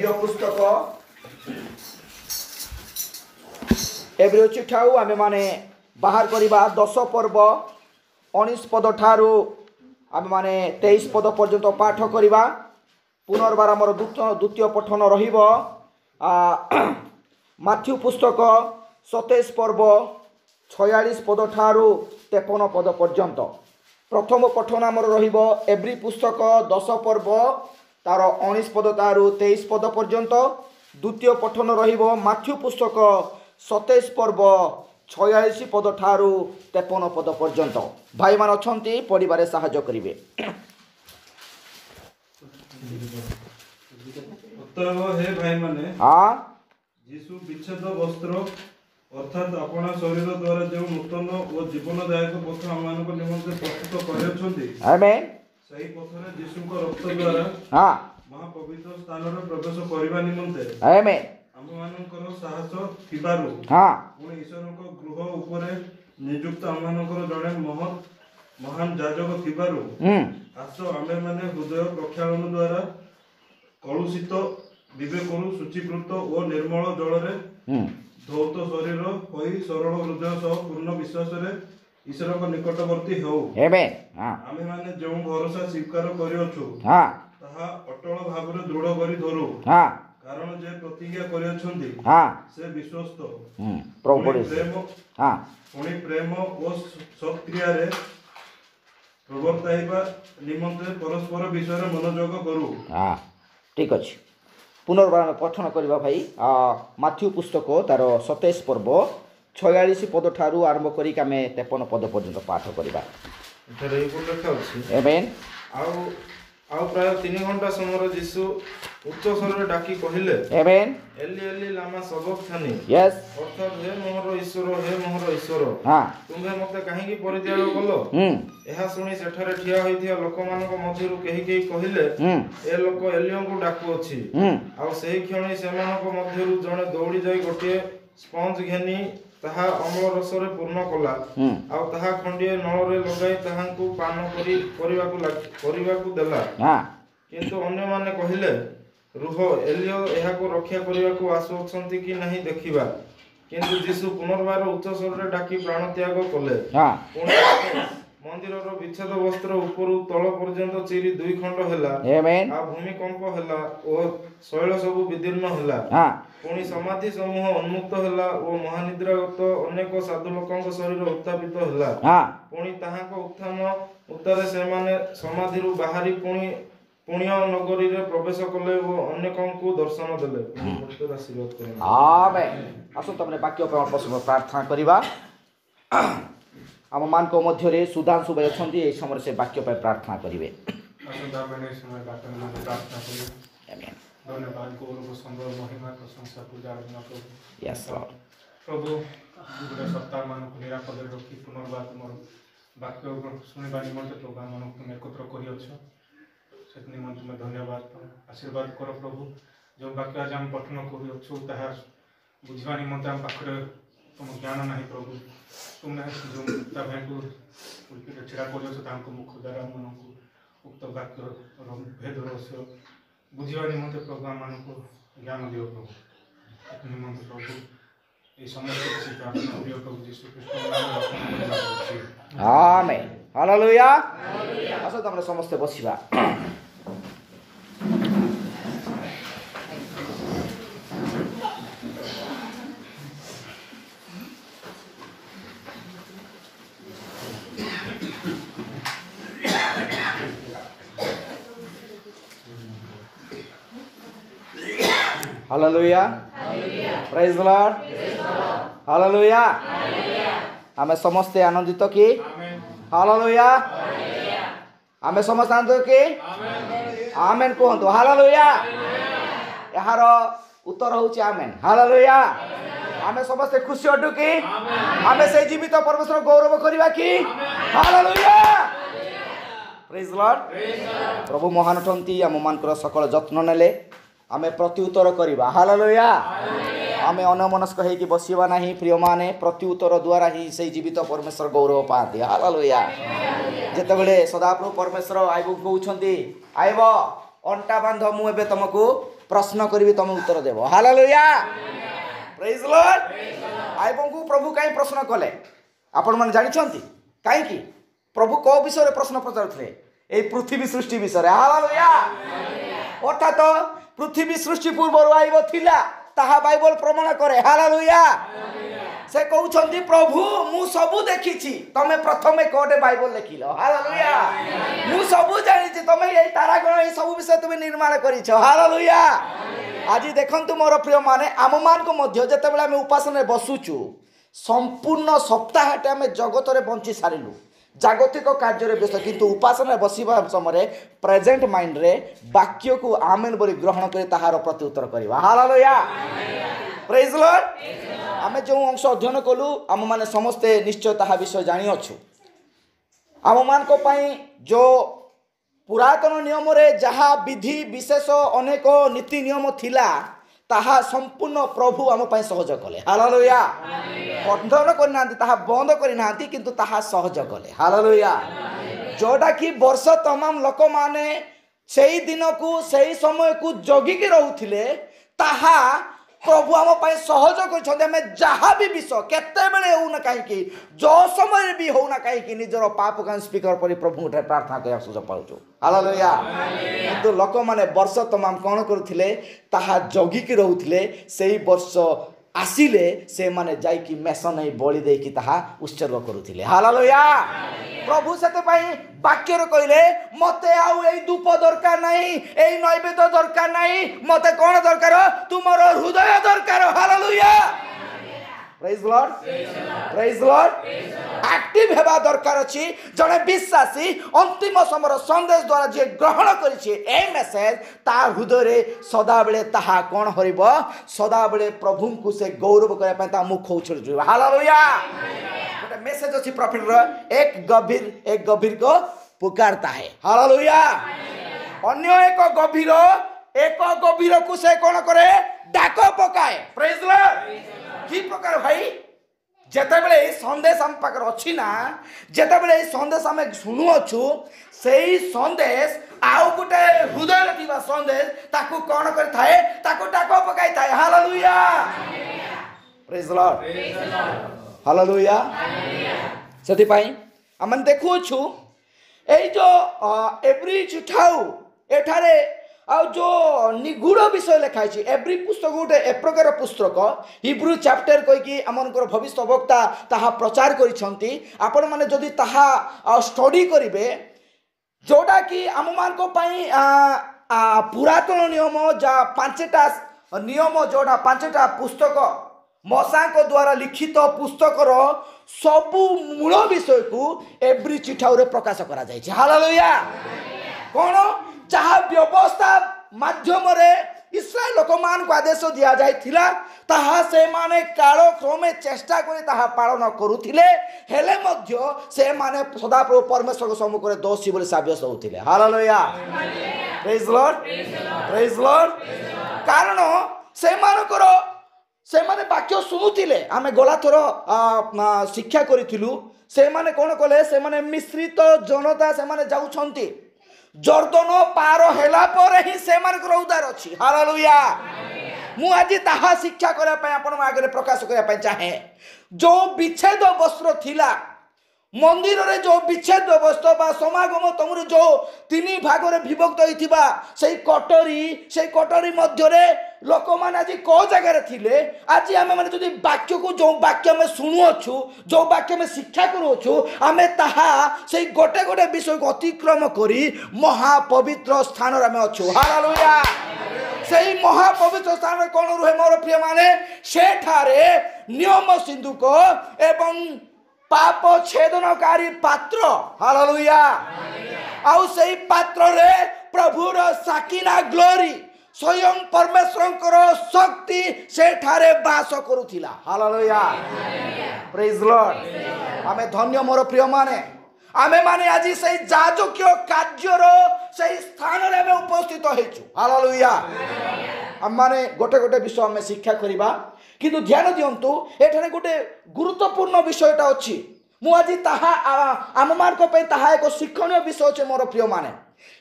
एब्रियो पुस्तक एब्रियो चिठाऊ आमे माने बाहर करिबा 10 पर्व 19 पद ठारू आमे माने 23 पद पर्यंत पाठ करिबा पुनर्बार आमर द्वितीय पठन रहिबो माथ्यू पुस्तक 27 पर्व 46 पद ठारू 53 पद पर्यंत प्रथम पठन आमर रहिबो एब्री पुस्तक 10 पर्व तार 19 पद तारू 23 पद पर्यंत द्वितीय पठन रहिबो माथ्यू पुस्तक 27 पर्व 46 पद ठारू 53 पद पर्यंत भाई मान अछंती पढ़िबारे सहाय्य करिवे। हे भाई माने हाँ यीशु विच्छेद वस्त्र अर्थात अपना शरीर द्वारा जो नूतन और जीवनदायक पथ आम निमंते प्रस्तुत करछंती आमेन सही पथरे यीशु को रक्त द्वारा हाँ महापवित्र स्थान रे प्रवेश करबा निमंते आमेन आम मानकर साहस थिबारु हाँ पुणी ईश्वर को गृह उपरे नियुक्त आम मानकर जड़े महान जाजक थिबारु आस आमे माने हृदय प्रक्षालन द्वारा कलुषित विवेकरु शुचिकृत और निर्मल जल रे धौत शरीर होई सरल हृदय सह पूर्ण विश्वास रे ईश्वर को निकटवर्ती हो आमेन हाँ आमे माने जो भरोसा स्वीकार करियछु हाँ ताहा अटल भाव रे दृढ़ करी धरू हाँ कारण जे प्रतिज्ञा करियछंती हाँ से विश्वस्त प्रभु प्रेम हाँ पुणी प्रेम और सत्क्रिया रे प्रवर्ताइबा निमंते परस्पर विषय रे मनोयोग करू। हाँ ठीक अच्छे पुनर्बार पठन करवा भाई माथ्यू पुस्तक तार 27 पर्व 46 पद ठारू आरंभ करिक आमे 53 पद पर्यंत पाठ करवा। एठारे एई लेखा अछि आमेन आउ प्राय 3 घंटा समय यीशु उच्च स्वर डाकी कहिले आमेन एली एली लामा सबक्थानी यस अर्थात हे मोहर ईश्वर हाँ तुम्हे मते काहेकि परित्याग कलो एहा सुनी सेठारे ठिया होइथिया लोकमानक मध्यरु केही कहिले ए लोक एलियंकु डाकु अछि आ सेही क्षणी सेमानक मध्यरु जणे दौड़ी जाई गोटे स्पंज घेनी ताहा अम्ल रसरे पूर्ण कला आ ताहा खंडिए नଳରେ लगाई ताहांकु पान करिबाकु देला किंतु अन्य माने कहिले रुह एलियो एहाको रक्षा करिबाकु आसु अछंती कि नहीं देखिबा किंतु यीशु पुनर्बार उच्च स्वरे डाकी प्राण त्याग कले मंदिरर विच्छेद वस्त्र उपरु तल पर्यंत चिरी 2 खंड हैला आमेन आ भूमिकंप हैला ओ शैल सब विदीर्ण हैला हाँ पुणी समाधि समूह उन्मुक्त हैला ओ महानिद्रागत अनेक साधु लोकंक शरीर उत्थापित हैला हाँ पुणी ताहाक उत्थान उत्तारे से माने समाधिरु बाहरी पुण्य नगरी रे प्रवेश कले ओ अनेकंकु दर्शन देले पवित्र आशीर्वाद करे आमेन आसु तमने वाक्य पे अल्प समय प्रार्थना करिबा आम मान को मध्य रे सुधांशु भाई अछंती ए समय से वाक्य पे प्रार्थना करिवे। आसुदा मैंने समय बातन में प्रार्थना करी आमेन धन्यवाद को सुंदर महिमा प्रशंसा पूजा अर्चना प्रभु यस लॉर्ड प्रभु गुड सप्ताह मान को निरापद रखी पुनर्बार तुम वाक्य शुणवा निमंते प्रभु आम तुम एकत्र करियछ से निमंते तुम धन्यवाद आशीर्वाद कर प्रभु जो वाक्य आज आम पठन करियछु ताहा बुझवा निमंते आम पाखरे तुम ज्ञान नहीं प्रभु तुमने जो भाई को छेड़ा कर मुख द्वारा मन को उक्त वाक्य भेद रहस्य बुझा निमंते प्रभु आम को ज्ञान दियो प्रभु निमंते प्रभु ये समस्त किसी प्रार्थना दियो प्रभु यीशु ख्रीष्ट आमेन हालेलुया आसो तमने समस्त बसिबा। Hallelujah praise the Lord hallelujah आमे समस्ते आनंदित कि हालेलुया आमे समस्त आनंदित कि आमेन कहंतु हालेलुया यार उत्तर होउची आमेन हालेलुया आमे समस्ते खुशी अटु कि आमे से जीवित परमेश्वर गौरव करिबा कि हालेलुया प्रेज द लॉर्ड प्रभु महान अटंती आम मानकर सकल जत्न नेले आमे प्रत्युत्तर करिबा हालेलुया आमे अनमनस्क हेकि बसिबा नाही प्रिय माने प्रत्युत्तर द्वारा ही से जीवित परमेश्वर गौरव पाते हालेलुया जेते बेले सदाप्रभु परमेश्वर आइबो कहउछंती आइबो अंटा बांध मु एबे तुमको प्रश्न करी तुम उत्तर देव हालेलुया प्रेज लॉर्ड आइबंकु प्रभु काई प्रश्न कले आपण माने जानिछंती काई की प्रभु को विषय रे प्रश्न पचारुथले ए पृथ्वी सृष्टि विषय रे हालेलुया अर्थात पृथ्वी सृष्टि पूर्व आइबो थिला ताहा बाइबल प्रमाण करे हालेलुया से कहउछंती प्रभु मु सबु देखिछि तमे प्रथमे कोडे बाइबल लिखिलो हालेलुया मु सबु जानिछि तमे ए तारागण ए सबु विषय तमे निर्माण करिछो हालेलुया आज देखंतु मोर प्रिय माने आम मान को मध्य जते बेला हम उपासना रे बसुछु संपूर्ण सप्ताहटे हम जगत रे बंची सारिलु जागतिक कार्य व्यस्त किंतु उपासना बसिबा समय प्रेजेंट माइंड रे वाक्य को आमेन बोली ग्रहण करे ताहार प्रत्युत्तर करबा हालेलुया प्रेज लॉर्ड आमे जो अंश अध्ययन कलु आम माने समस्ते निश्चय ताहा विषय जानि अछु आम मान को पई जो पुरातन नियम रे जहा विधि विशेष अनेक नीति नियम थिला ताहा संपूर्ण प्रभु आम पई सहज कले हालेलुया बंधन करना ताहा बंद करना किंतु ताहा सहज कले हालेलुया जोटा कि वर्ष तमाम लोक माने सेही दिन को सेही समय को जगिकी रहउथिले ताहा प्रभु आम पई सहज करछन हमें जहा भी विषय केते बेले होना काहे कि जो समय भी होना काहे कि निजर पाप कान स्पीकर पर प्रभु उठे प्रार्थना करया सुझ पाउछु हालेलुया किंतु लोक माने वर्ष तमाम कोन करथिले ताहा जगिकी रहउथिले सेही वर्ष आसिले से माने जाई कि मेसन नहीं बळी दे कि ताहा उत्सर्ग करूथिले हालेलुया प्रभु सेते पई वाक्य रे कइले मते आउ एई धूप दरकार नाही एई नैवेद्य दरकार नाही मते कोन दरकार तुमर हृदय दरकार हालेलुया प्रेज लॉर्ड एक्टिव हेबा दरकार अछि जने विश्वासी अंतिम समर संदेश द्वारा जे ग्रहण करिछि ए मेसेज ता हृदय रे सदा बेले ताहा कोन हरिबो सदा बेले प्रभु को से गौरव करे पय ता मुख उछळ हालेलुया गोटे मेसेज अछि प्रॉफिट रो एक गंभीर को पुकारता है हालेलुया अन्य एक गंभीर को से कोन करे डाक पकाए प्रेज लॉर्ड की प्रकार भाई जेते बेले ए संदेश हम पाकर अछि ना जेते बेले ए संदेश हम सुनु अछु सेही संदेश आउ गुटे हृदय रे दिबा संदेश ताकू कोन कर थाए ताकू डाको पकाई थाए हालेलुया प्रेज लॉर्ड हालेलुया सेति पई हमन देखु छु ए जो एवरी चिठाउ एठारे आ जो निगूढ़ विषय लिखाई छी एवरी पुस्तक गोटे ए प्रकार पुस्तक हिब्रू चैप्टर कहि कि हमनकर भविष्य वक्ता ताहा प्रचार करिसंती आपण माने जदी ताहा स्टडी करिवे जोटा कि हम मान को पई पुरातन नियम जा पांचटा नियम जोटा पांचटा पुस्तक मसा को द्वारा लिखित पुस्तक रो सबु मूल विषय को एवरी चिठाउ रे प्रकाश करा जाय छी हालेलुया कोन जहा व्यवस्था माध्यम रे इस्राएल लोक मान को आदेश दिया जाय थिला ताहा से माने कालो क्रमे चेष्टा करे ताहा पालन करूथिले हेले मध्य से माने सदा प्रभु परमेश्वर को सम्मुख रे दोषी बोले साब्यस्त होथिले हालेलुया प्रेज लॉर्ड कारण से माने वाक्य सुनुथिले आमे गला थोर शिक्षा करिथिलु से माने कोन कले से माने मिश्रित जनता से माने जाउछंती जर्दन पार हेला पर ही से मानकर उद्धार अछि हालेलुया मु आज ताहा शिक्षा करा पय आपण आगे प्रकाश करा पय चाहे जो विच्छेद वस्त्र थिला मंदिर रे जो विच्छेद वस्त्र बा समागम तमरे जो तीन भाग रे विभक्त होइथिबा सेई कटोरी मध्य रे लोक मान आज को जगह रे थिले आज आमे माने जदी वाक्य को जो वाक्य में सुनु अछु जो वाक्य में शिक्षा करू अछु आमे ताहा सेई गोटे विषय को अतिक्रम करी महापवित्र स्थान रे आमे अछु हालेलुया सेई महापवित्र स्थान रे कोन रुहे मोर प्रिय माने सेठारे नियम सिंधुक एवं पाप छेदनकारी पात्र हालेलुया आउ सेई पात्र रे प्रभुर साकिना ग्लोरी स्वयं परमेश्वर शक्ति सेठारे बास करुथिला हालेलुया प्रेज लॉर्ड आमे धन्य मोर प्रिय माने आमे माने आज सेई जाजकीय कार्यर सेई स्थान रे आमे उपस्थित हेछु हालेलुया हम माने गोटे विषय आमे शिक्षा करिबा किंतु ध्यान दियंतु एठाने गोटे गुरुत्वपूर्ण विषयटा अछि मु आज ताहा आम मान को पे ताहा एक शिक्षणीय विषय अछि मोर प्रिय माने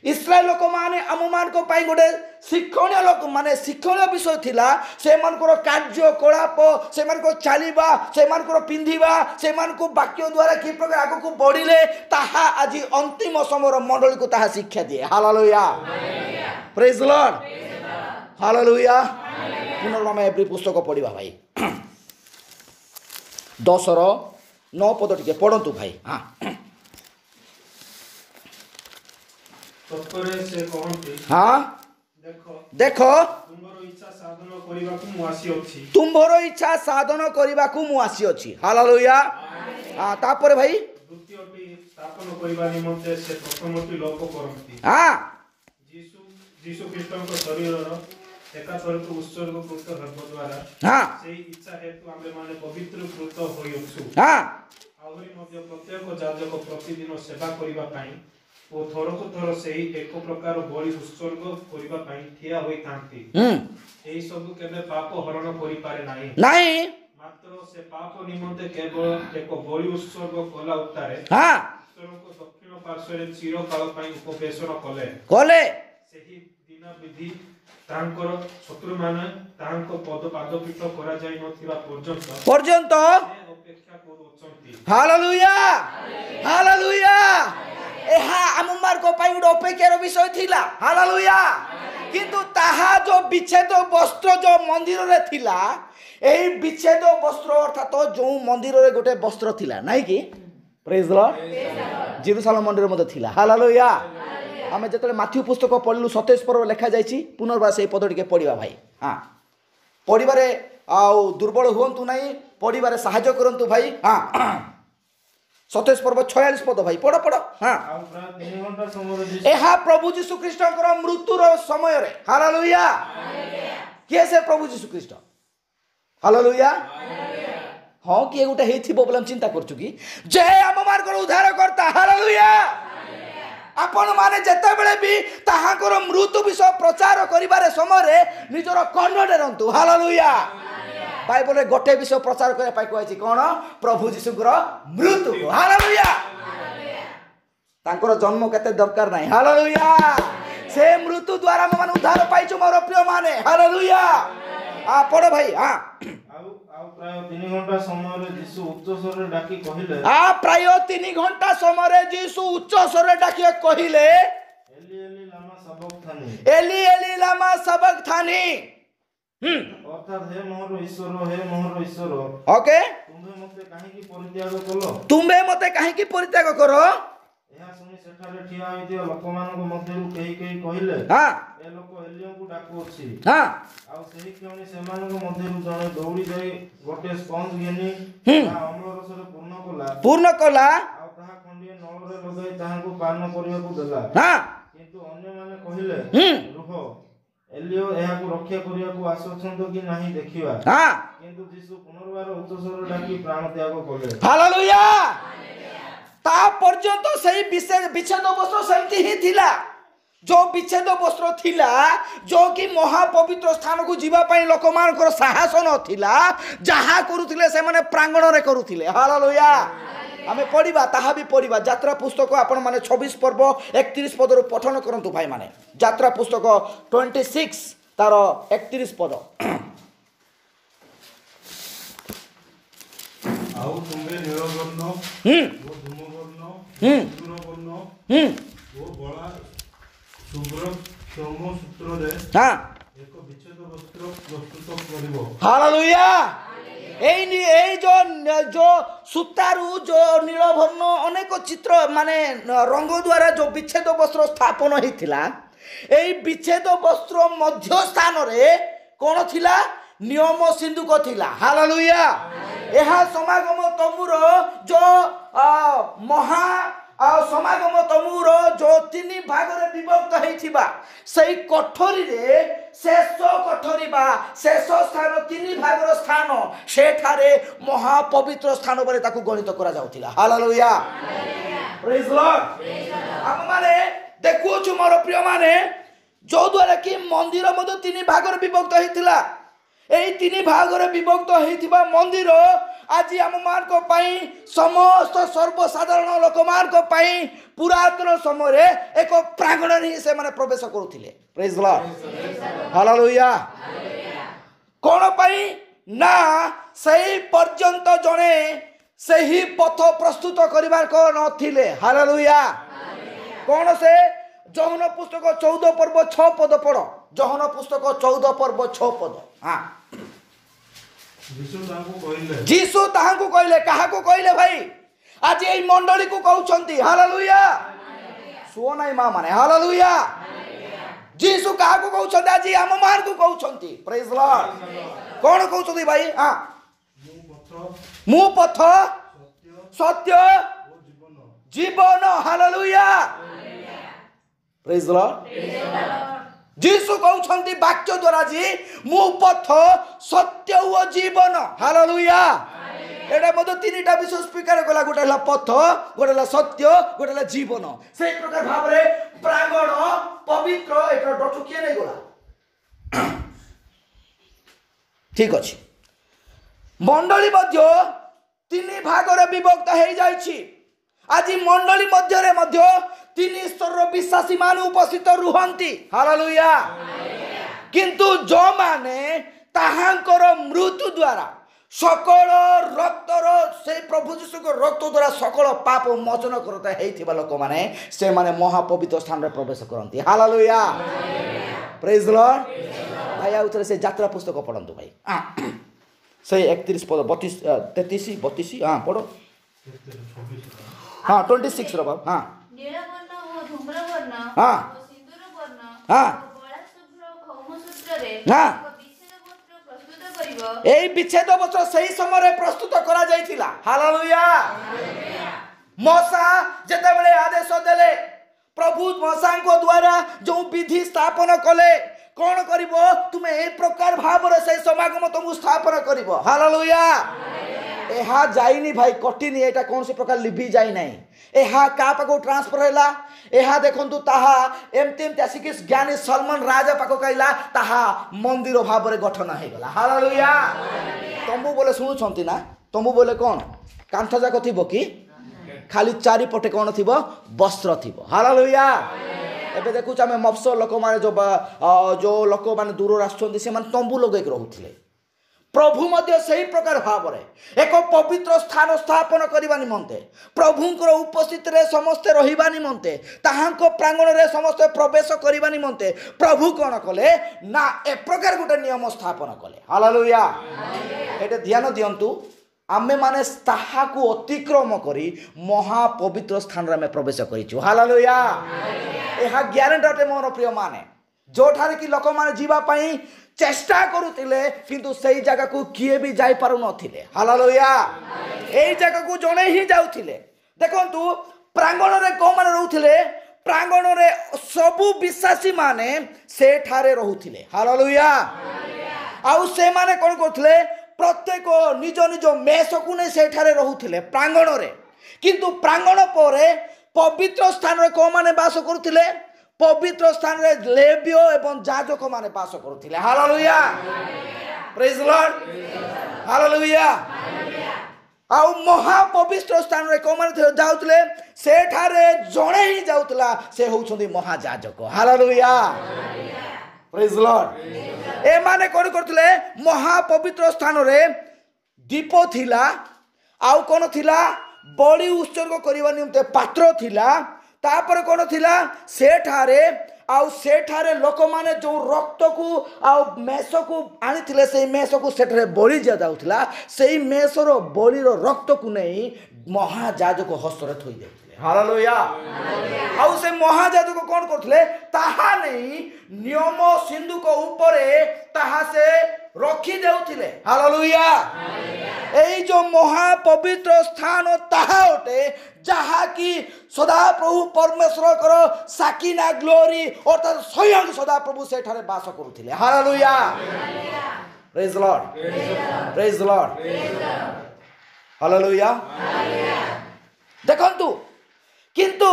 इस्राएल लोक माने आम मान गोटे शिक्षणीय लोक माने शिक्षणीय विषय थिला से कार्यकलाप से चलवा से पिंधिबा से वाक्य द्वारा कि प्रकार आग को बढ़िले ताहा आज अंतिम समय मंडली को ताहा शिक्षा दिए hallelujah praise the Lord hallelujah पुनर्वाम एवरी पुस्तक पढ़ा भाई 10:9 पद टिके पढ़ंतु भाई हाँ तत्परे से कहंती हाँ देख तुमरो इच्छा साधन करिबाकु मु आसी अछि तुम्हारो इच्छा साधन करने को मु आसी अछि हालेलुया हाँ तापर भाई द्वितीयटी स्थापन करिबा निमंते से प्रथमटी लोक करंती हाँ जीसु ख्रीष्टଙ୍କ शरीरର एकातरକୁ ଉତ୍ସର୍ଗକୃତ ହେବ ଦ୍ୱାରା हाँ ସେହି ଇଚ୍ଛା ହେତୁ ଆମେମାନେ ପବିତ୍ରକୃତ ହୋଇଅଛୁ हाँ ଆହୁରି ମଧ୍ୟ ପ୍ରତ୍ୟେକ ଯାଜକ ପ୍ରତିଦିନ ସେବା କରିବା ପାଇଁ ଓ ଥରକୁ ଥର ସେହି ଏକ ପ୍ରକାର ବଳି ଉତ୍ସର୍ଗ କରିବା ପାଇଁ ଠିଆ ହୋଇଥାନ୍ତି ଏହି ସବୁ କେବେ ପାପ ହରଣ କରିପାରେ ନାହିଁ नहीं ମାତ୍ର ସେ ପାପ ନିମନ୍ତେ କେବଳ ଏକ ବଳି ଉତ୍ସର୍ଗ କଲା ଉତ୍ତାରେ हाँ ଈଶ୍ୱରଙ୍କ ଦକ୍ଷିଣ ପାର୍ଶ୍ୱରେ ଚିରକାଳ ପାଇଁ ଉପବେଶନ କଲେ कोले ସେହି ଦିନ ବିଧି ତାଙ୍କର ଶତ୍ରୁମାନେ ତାଙ୍କ ପଦ ପାଦପୀଠ କରାଯାଇ ନଥିବା ପର୍ଯ୍ୟନ୍ତ पर्यंत ସେ ଅପେକ୍ଷା କରୁଅଛନ୍ତି हालेलुया हालेलुया एहा आमुमार को पाई गोटे अपेक्षार विषय थिला हालेलुया किंतु ताहा जो विच्छेद वस्त्र जो मंदिर रे थिला एही विच्छेद वस्त्र अर्थात जो मंदिर रे गोटे वस्त्र थिला नाही कि प्रेज द लॉर्ड जेरूशलेम मंदिर मध्ये थिला हालेलुया आमे जेतले माथ्यू पुस्तक पढलु 27 पर्व लिखा जायछि पुनर्बार से पद टिके पढिबा भाई हां पढिबारे आउ दुर्बल हुंतु नाही पढिबारे सहायता करंतु भाई हां 27 पर्व 46 पद भाई पढ़ पढ़ हाँ ଆଉ ପ୍ରାୟ 3 ଘଣ୍ଟା ସମୟରେ ଯୀଶୁ ଏହା प्रभु जीशु ख्रीष्टଙ୍କର मृत्युर समय रे हालेलुया किए से प्रभु जीशु ख्रीष्ट हालेलुया हाँ किए गोटे हेथिबो बोले चिंता करछु कि जे आम मार्गर उद्धार करता हालेलुया आपण माने जेते बेले भी ताहाकर मृत्यु विषय प्रचार करिबारे समय रे निजर कर्ण डरंतु हालेलुया बाइबल रे गोटे विषय प्रचार करे पाई कहै कोन प्रभु जीशुकर मृत्यु हालेलुया तांकर जन्म केते दरकार नाही हालेलुया से मृत्यु द्वारा हम मान उद्धार पाइछु मोर प्रिय माने हालेलुया आ पढ भाई हां ଆଉ ପ୍ରାୟ 3 ଘଣ୍ଟା ସମୟରେ ଯୀଶୁ ଉଚ୍ଚ ସ୍ୱରରେ ଡାକି କହିଲେ आ प्राय 3 घंटा समय रे जीशु उच्च स्वर डाकी कहिले ଏଲି ଏଲି ଲାମା ସବକ୍ଥାନି एली एली लामा सबक्थानी ଅର୍ଥାତ୍ ହେ ମୋହର ଈଶ୍ୱର ओके ତୁମେ ମୋତେ କାହିଁକି ପରିତ୍ୟାଗ କଲ तुम्बे मते काहे की परित्याग करो ଏହା ଶୁଣି ସେଠାରେ ଠିଆ ହୋଇଥିବା ଲୋକମାନଙ୍କ ମଧ୍ୟରୁ କେହି କେହି କହିଲେ हां ଏ ଲୋକ ଏଲିୟଙ୍କୁ ଡାକୁଅଛି हां ଆଉ ସେହି କ୍ଷଣି ସେମାନଙ୍କ ମଧ୍ୟରୁ ଜଣେ ଦୌଡ଼ି ଯାଇ ଗୋଟେ ସ୍ପଞ୍ଜ ଘେନି ତାହା ଅମ୍ଳ ରସରେ पूर्ण कला ଆଉ ତାହା ଖଣ୍ଡିଏ ନଳରେ ଲଗାଇ ତାହାଙ୍କୁ ପାନ କରିବାକୁ ଦେଲା हां କିନ୍ତୁ ଅନ୍ୟମାନେ କହିଲେ ରୁହ ଏଲିୟ ଏହାକୁ ରକ୍ଷା କରିବାକୁ ଆସୁଛନ୍ତି କି ନାହିଁ ଦେଖିବା हां କିନ୍ତୁ ଯୀଶୁ ପୁନର୍ବାର ଉଚ୍ଚ ସ୍ୱରରେ ଡାକି ପ୍ରାଣ ତ୍ୟାଗ କଲେ हालेलुया ता पर्यंत सही विच्छेद वस्त्र सेमती ही थिला जो विच्छेद वस्त्र थिला जो कि महापवित्र स्थान को जीवा पाई लोक मानकर साहस नथिला जहा करूथिले से माने प्रांगण रे करूथिले हालेलुया आमे पढिबा ताहा भी पढिबा यात्रा पुस्तक आपण माने 26 पर्व 31 पद रो पठन करंतु भाई माने यात्रा पुस्तक 26 तार 31 पद ଆଉ ତୁମେ ନୀଳବର୍ଣ୍ଣ ଓ ଧୂମବର୍ଣ୍ଣ ସୁବର୍ଣ୍ଣ ଓ ବଳା ଶୁଭ୍ର କ୍ଷମ ସୂତ୍ରରେ हां ଏକ ବିଚ୍ଛେଦ ବସ୍ତ୍ର ପ୍ରସ୍ତୁତ କରିବ हालेलुया এই जो सूतारू जो नीलवर्ण अनेक चित्र माने रंग द्वारा जो विच्छेद वस्त्र स्थापन होता यही विच्छेद वस्त्र मध्य स्थान रे कौन थिला नियम सिंधुक थिला हालेलुया यह समागम तमुर जो महा समागम तमुर जो 3 भाग रे विभक्त होइथिबा सही कोठरी रे शेष कोठरी बा शेष स्थान 3 भाग रो स्थान सेठारे महापवित्र स्थान बरे ताकू गणित करा जाउथिला हालेलुया प्रेज लॉर्ड हम माने देखु छु मोर प्रिय माने जो द्वारा कि मंदिर मध्य 3 भाग रे विभक्त होइथिला एई 3 भाग रे विभक्त होइथिबा मंदिर आज आम मान समस्त सर्वसाधारण लोक मान पुरातन समय एक प्रांगण ही से माने प्रवेश करुले। Praise the Lord, hallelujah. कौन पाई ना सही पर्यंत जने सही पथ प्रस्तुत करिबार को नथिले। हालेलुया। कौन से जौन पुस्तक 14 पर्व 6 पद पढ़। जौन पुस्तक 14 पर्व 6 पद। हाँ, जीसु ताहांकु कहले। काहाकु कहले भाई? आज ये मंडली को कहउछंती। हालेलुया। सुओ नाई मां माने। हालेलुया। जीसु काहाकु कहउछंती? आज आम मान को कहउछंती। Praise the Lord. कौन कहउछंती भाई? हां, मु पथ सत्य जीवन। हालेलुया। Praise the Lord. जीसु कहउछंती वाक्य द्वारा जी मु पथ सत्य व जीवन। हालेलुया। एटा मते तीनटा विषय स्वीकार कला। गोटे हला पथ, गोटे हला सत्य, गोटे हला जीवन। से प्रकार भाव रे प्रांगण पवित्र एटा डटु किए नै गला। ठीक अछि। मंडली मध्य तीन भाग रे विभक्त हे जाइछि। आज मंडली मध्य रे मध्य तीन स्तर विश्वासी मान उपस्थित रुहंती। हालेलुया। किंतु जो माने ताहांकर मृत्यु द्वारा सकल रक्तर से प्रभु जीशु को रक्त द्वारा सकल पाप मोचन करता हेइथिबा लोक माने से माने महापवित्र स्थान रे प्रवेश करंती। हालेलुया। Praise the Lord. भाई आउथरे से यात्रा पुस्तक पढंतु भाई। से 31 पद 32 33 32। हां पढो। हां 26 रो बाब। हां, नीलवर्ण ओ धूम्रवर्ण हां, ओ सिंदूरवर्ण हां, बड़ा शुभ्र खौमसूत्ରରେ हां, ବିଚ୍ଛେଦ ପତ୍ର ପ୍ରସ୍ତୁତ କରିବ। एई विच्छेद पत्र सही समय प्रस्तुत करा जाइथिला। हालेलुया। मूसा जेतेबेले आदेश देले प्रभु मूसा को द्वारा जो विधि स्थापन कले कौन करिवो तुमे ए प्रकार भाव रे से समागम तुम स्थापन करिवो। हालेलुया। एहा जाइनी भाई कटिनी। एटा कौन से प्रकार लिभि जाई नाही। एहा का पाको ट्रांसफर हैला। एहा देखंतु ताहा एमतेम त्यासिक ज्ञानी सलमान राजा पाको कहला ताहा मंदिर भाव रे गठन हे गला। हालेलुया। तंबू बोले सुनु छंती ना? तंबू बोले कौन कांथ जाक थिबो कि खाली चारि पटे कौन थिबो? वस्त्र थिबो। हालेलुया। एबे देखुछ आमे मफसल लोक माने जो लोक माने दूर आछंती से माने तंबू लगेक रहउथिले। प्रभु मध्य सही प्रकार भाव रे एक पवित्र स्थान स्थापन करबा निमंते प्रभुंकर उपस्थित रे समस्त रहिबा निमंते ताहांको प्रांगण रे समस्त प्रवेश करबा निमंते प्रभु कोन कले ना ए प्रकार गोटे नियम स्थापन कले। हालेलुया। एटे ध्यान दियंतु। आमे माने ताहाकू अतिक्रम करी महापवित्र स्थान रे आमे प्रवेश करिछु। हालेलुया। एहा ग्यारंटी अटे मोर प्रिय माने जोठारे कि लोक माने जीवा पई चेष्टा करुतिले किंतु सही जगह को किए भी जाई पारु नथिले। हालेलुया। एई जगह को जणे ही जाउथिले। देखंतु प्रांगण रे को माने रहउथिले? प्रांगण रे सबु विश्वासी माने सेठारे रहउथिले। हालेलुया। आउ से माने कोन करथिले? प्रत्येक निज निज मेष को ने सेठारे रहउथिले प्रांगण रे। किंतु प्रांगण परे पवित्र स्थान रे को माने वास करुथिले? पवित्र स्थान रे लेवियो एवं याजक माने वास करुथिले। Hallelujah. Praise the Lord. Hallelujah. आउ महापवित्र स्थान रे को माने जाउतले? सेठारे जणे ही जाउतला से होउछंदी महायाजक। हालेलुया। Praise the Lord. ए माने कोन करथिले? महापवित्र स्थान रे दीप थिला। आउ कोन थिला? बलि उत्सर्ग करबा निमते पात्र थिला। तापर कोन थिला? सेठारे आउ सेठारे लोक माने जो रक्त को आउ मेष को आनी थिले से मेष को सेठारे बलि जा जाउथिला। सेई मेषर बलिर रक्त को नहीं महायाजक हस्तरे थोई देथिले। हालेलुया। आउ से महायाजक कोन करथिले? ताहा नहीं नियम सिंधु को ऊपरे ताहा से रखी देउथिले। हालेलुया। एई जो महापवित्र स्थान ताहा ओटे जहा की सदा प्रभु परमेश्वर करो साकिना ग्लोरी अर्थात स्वयं सदा प्रभु सेठारे वास करुथिले। Hallelujah. Praise the Lord. Praise the Lord. Hallelujah. देखंतु किंतु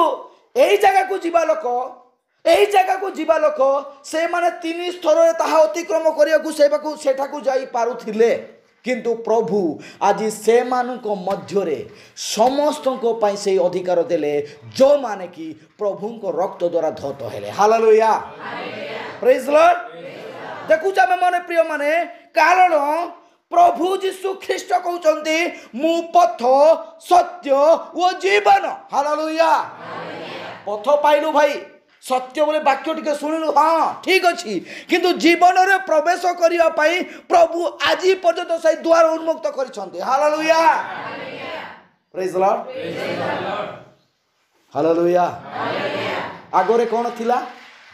एई जगह को जीवा लोक एई जगह को जीवा लोक से माने तीन स्तर रे ताहा अतिक्रम करिया को सेठा को जाई पारुथिले। किंतु प्रभु आज से मध्य समस्त से अधिकार देले जो माने कि प्रभु को रक्त द्वारा धौत हेले हालेलुया प्रेज लॉर्ड देखुछ आमे माने प्रिय माने कारण प्रभु जीशु ख्रीष्ट कहउचंती मु पथ सत्य ओ जीवन हालेलुया पथ पाइलु भाई सत्य बोले वाक्य टिके सुनिलु हाँ ठीक अच्छी किंतु जीवन रे प्रवेश करिया पाई प्रभु आज पर्यंत से द्वार उन्मुक्त करिसंती हालेलुया प्रेज लॉर्ड हालेलुया आगरे कोन थिला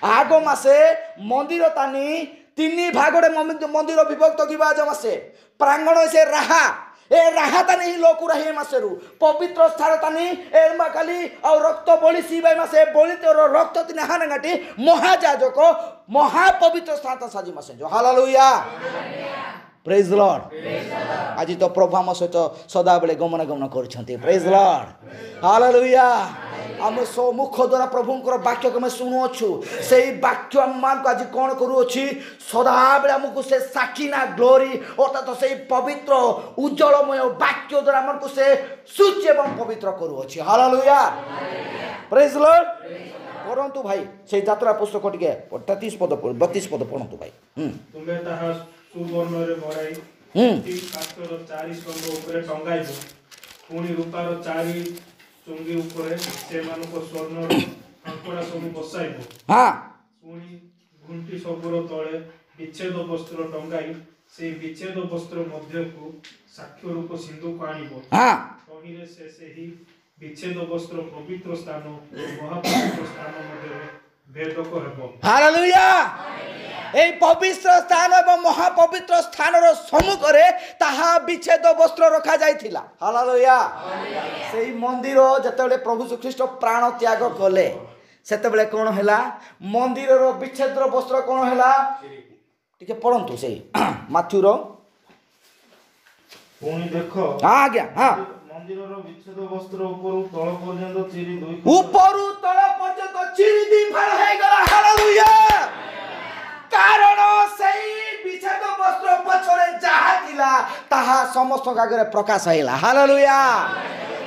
आगो मासे मंदिर तानी तीन भागरे मंदिर विभक्त किबा जमासे प्रांगण से राहा ए राहा तानी लोक रही मासेरु पवित्र स्थान तानी एरमा खाली और रक्त बलि सीबाई मासे बलि तोर रक्त तिने हानगाटी महाजाजक महापवित्र स्थान साजी मासे जो हालेलुया प्रेज लॉर्ड आज तो प्रभु आम सहित सदा बेले गमन गमन करछंती प्रेज लॉर्ड हालेलुया आम मुख द्वारा प्रभुंकर वाक्य को शुणुअछु से वाक्य आम को आज कौन करुअछि सदा बेले आमको से साकिना ग्लोरी अर्थात से पवित्र उज्जवलमय वाक्य द्वारा आमको से शुचि एवं पवित्र करुअछि हालेलुया प्रेज लॉर्ड परंतु भाई से यात्रा पुस्तक टिके 33 पद 32 पद पढंतु भाई तुमे ताहा सुवर्ण रे मराई काचर चारि स्तंभ ऊपर टंगाइबो पुणी रूपार चारि चुंगी ऊपर से मानको स्वर्ण अंकुरा सब बसाइबो हां पुणी घुंटी सबुर तळे विच्छेद वस्त्र टंगाई से विच्छेद वस्त्र मध्य को साक्ष्य रूप सिंधु को आनिबो हां तहिरे से ही विच्छेद वस्त्र पवित्र स्थान और महापवित्र स्थान मध्य भेदक हेबो हालेलुया ए पवित्र स्थान एवं महापवित्र स्थान सम्मुख रे ताहा विच्छेद वस्त्र रखा जाइथिला हालेलुया सेई मंदिर जतबेले प्रभु श्री ख्रीष्ट प्राण त्याग कले सेतबेले कोन हैला मंदिर रो विच्छेद वस्त्र कोन हैला टिके पढंतु सेई माथ्यू रो पुणी देखो आज्ञा हां मंदिर रो विच्छेद वस्त्र ऊपर तळ पर्यंत चिरी दुई ऊपर तळ पर्यंत चिरी दी फाड़ हे गला हालेलुया कारण सही विच्छेद वस्त्र पछरे जहा थिला ताहा समस्त आगे प्रकाश हैला हालेलुया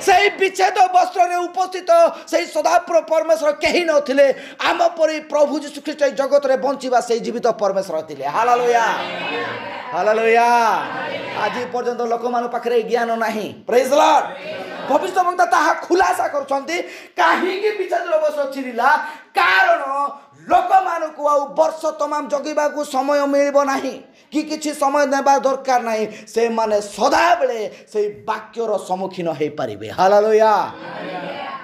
सही विच्छेद वस्त्र रे उपस्थित सही सदापुर परमेश्वर कहीं नथिले आम परि प्रभु यीशु ख्रीष्ट जगत रे बंचिबा सही जीवित परमेश्वर थिले हालेलुया हालेलुया आज पर्यंत लोक मान पाखरे ज्ञान नाही प्रेज लॉर्ड भविष्यवक्ता ताहा खुलासा करछंती काहे कि विच्छेद वस्त्र चिरिला कारण लोक मानकु आ वर्ष तमाम जगिबा को समय मिलबो नाही कि किछि समय नेबा दरकार नाही से माने सदा बेले से वाक्यर सम्मुखीन हे परिबे हालेलुया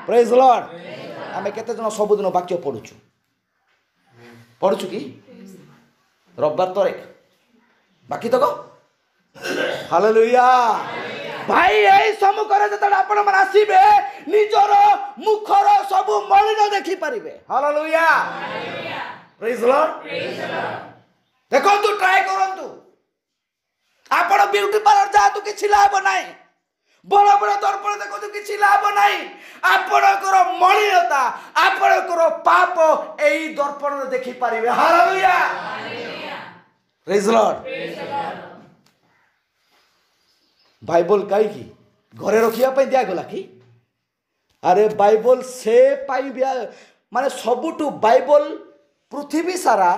प्रेज लॉर्ड हमें केते जन सब दिन वाक्य पढुछु कि रविवार तारीख बाकी तक हालेलुया भाई यही सम्मुख जत आपण मन आसीबे निजर मुखर सब मलिन देखि परिबे हालेलुया प्रेज लॉर्ड देखो तू ट्राई करंतु आपण ब्यूटी पार्लर जा तू किछि लाभ नाही बड़ बड़ दर्पण देखो तू किछि लाभ नाही आपणकर मलिनता आपणकर पाप एई दर्पण देखि परिबे हालेलुया प्रेज लॉर्ड बाइबल कहीं घरे रखिया दिया गला कि अरे बाइबल से पाई माने सबुटू बाइबल पृथ्वी सारा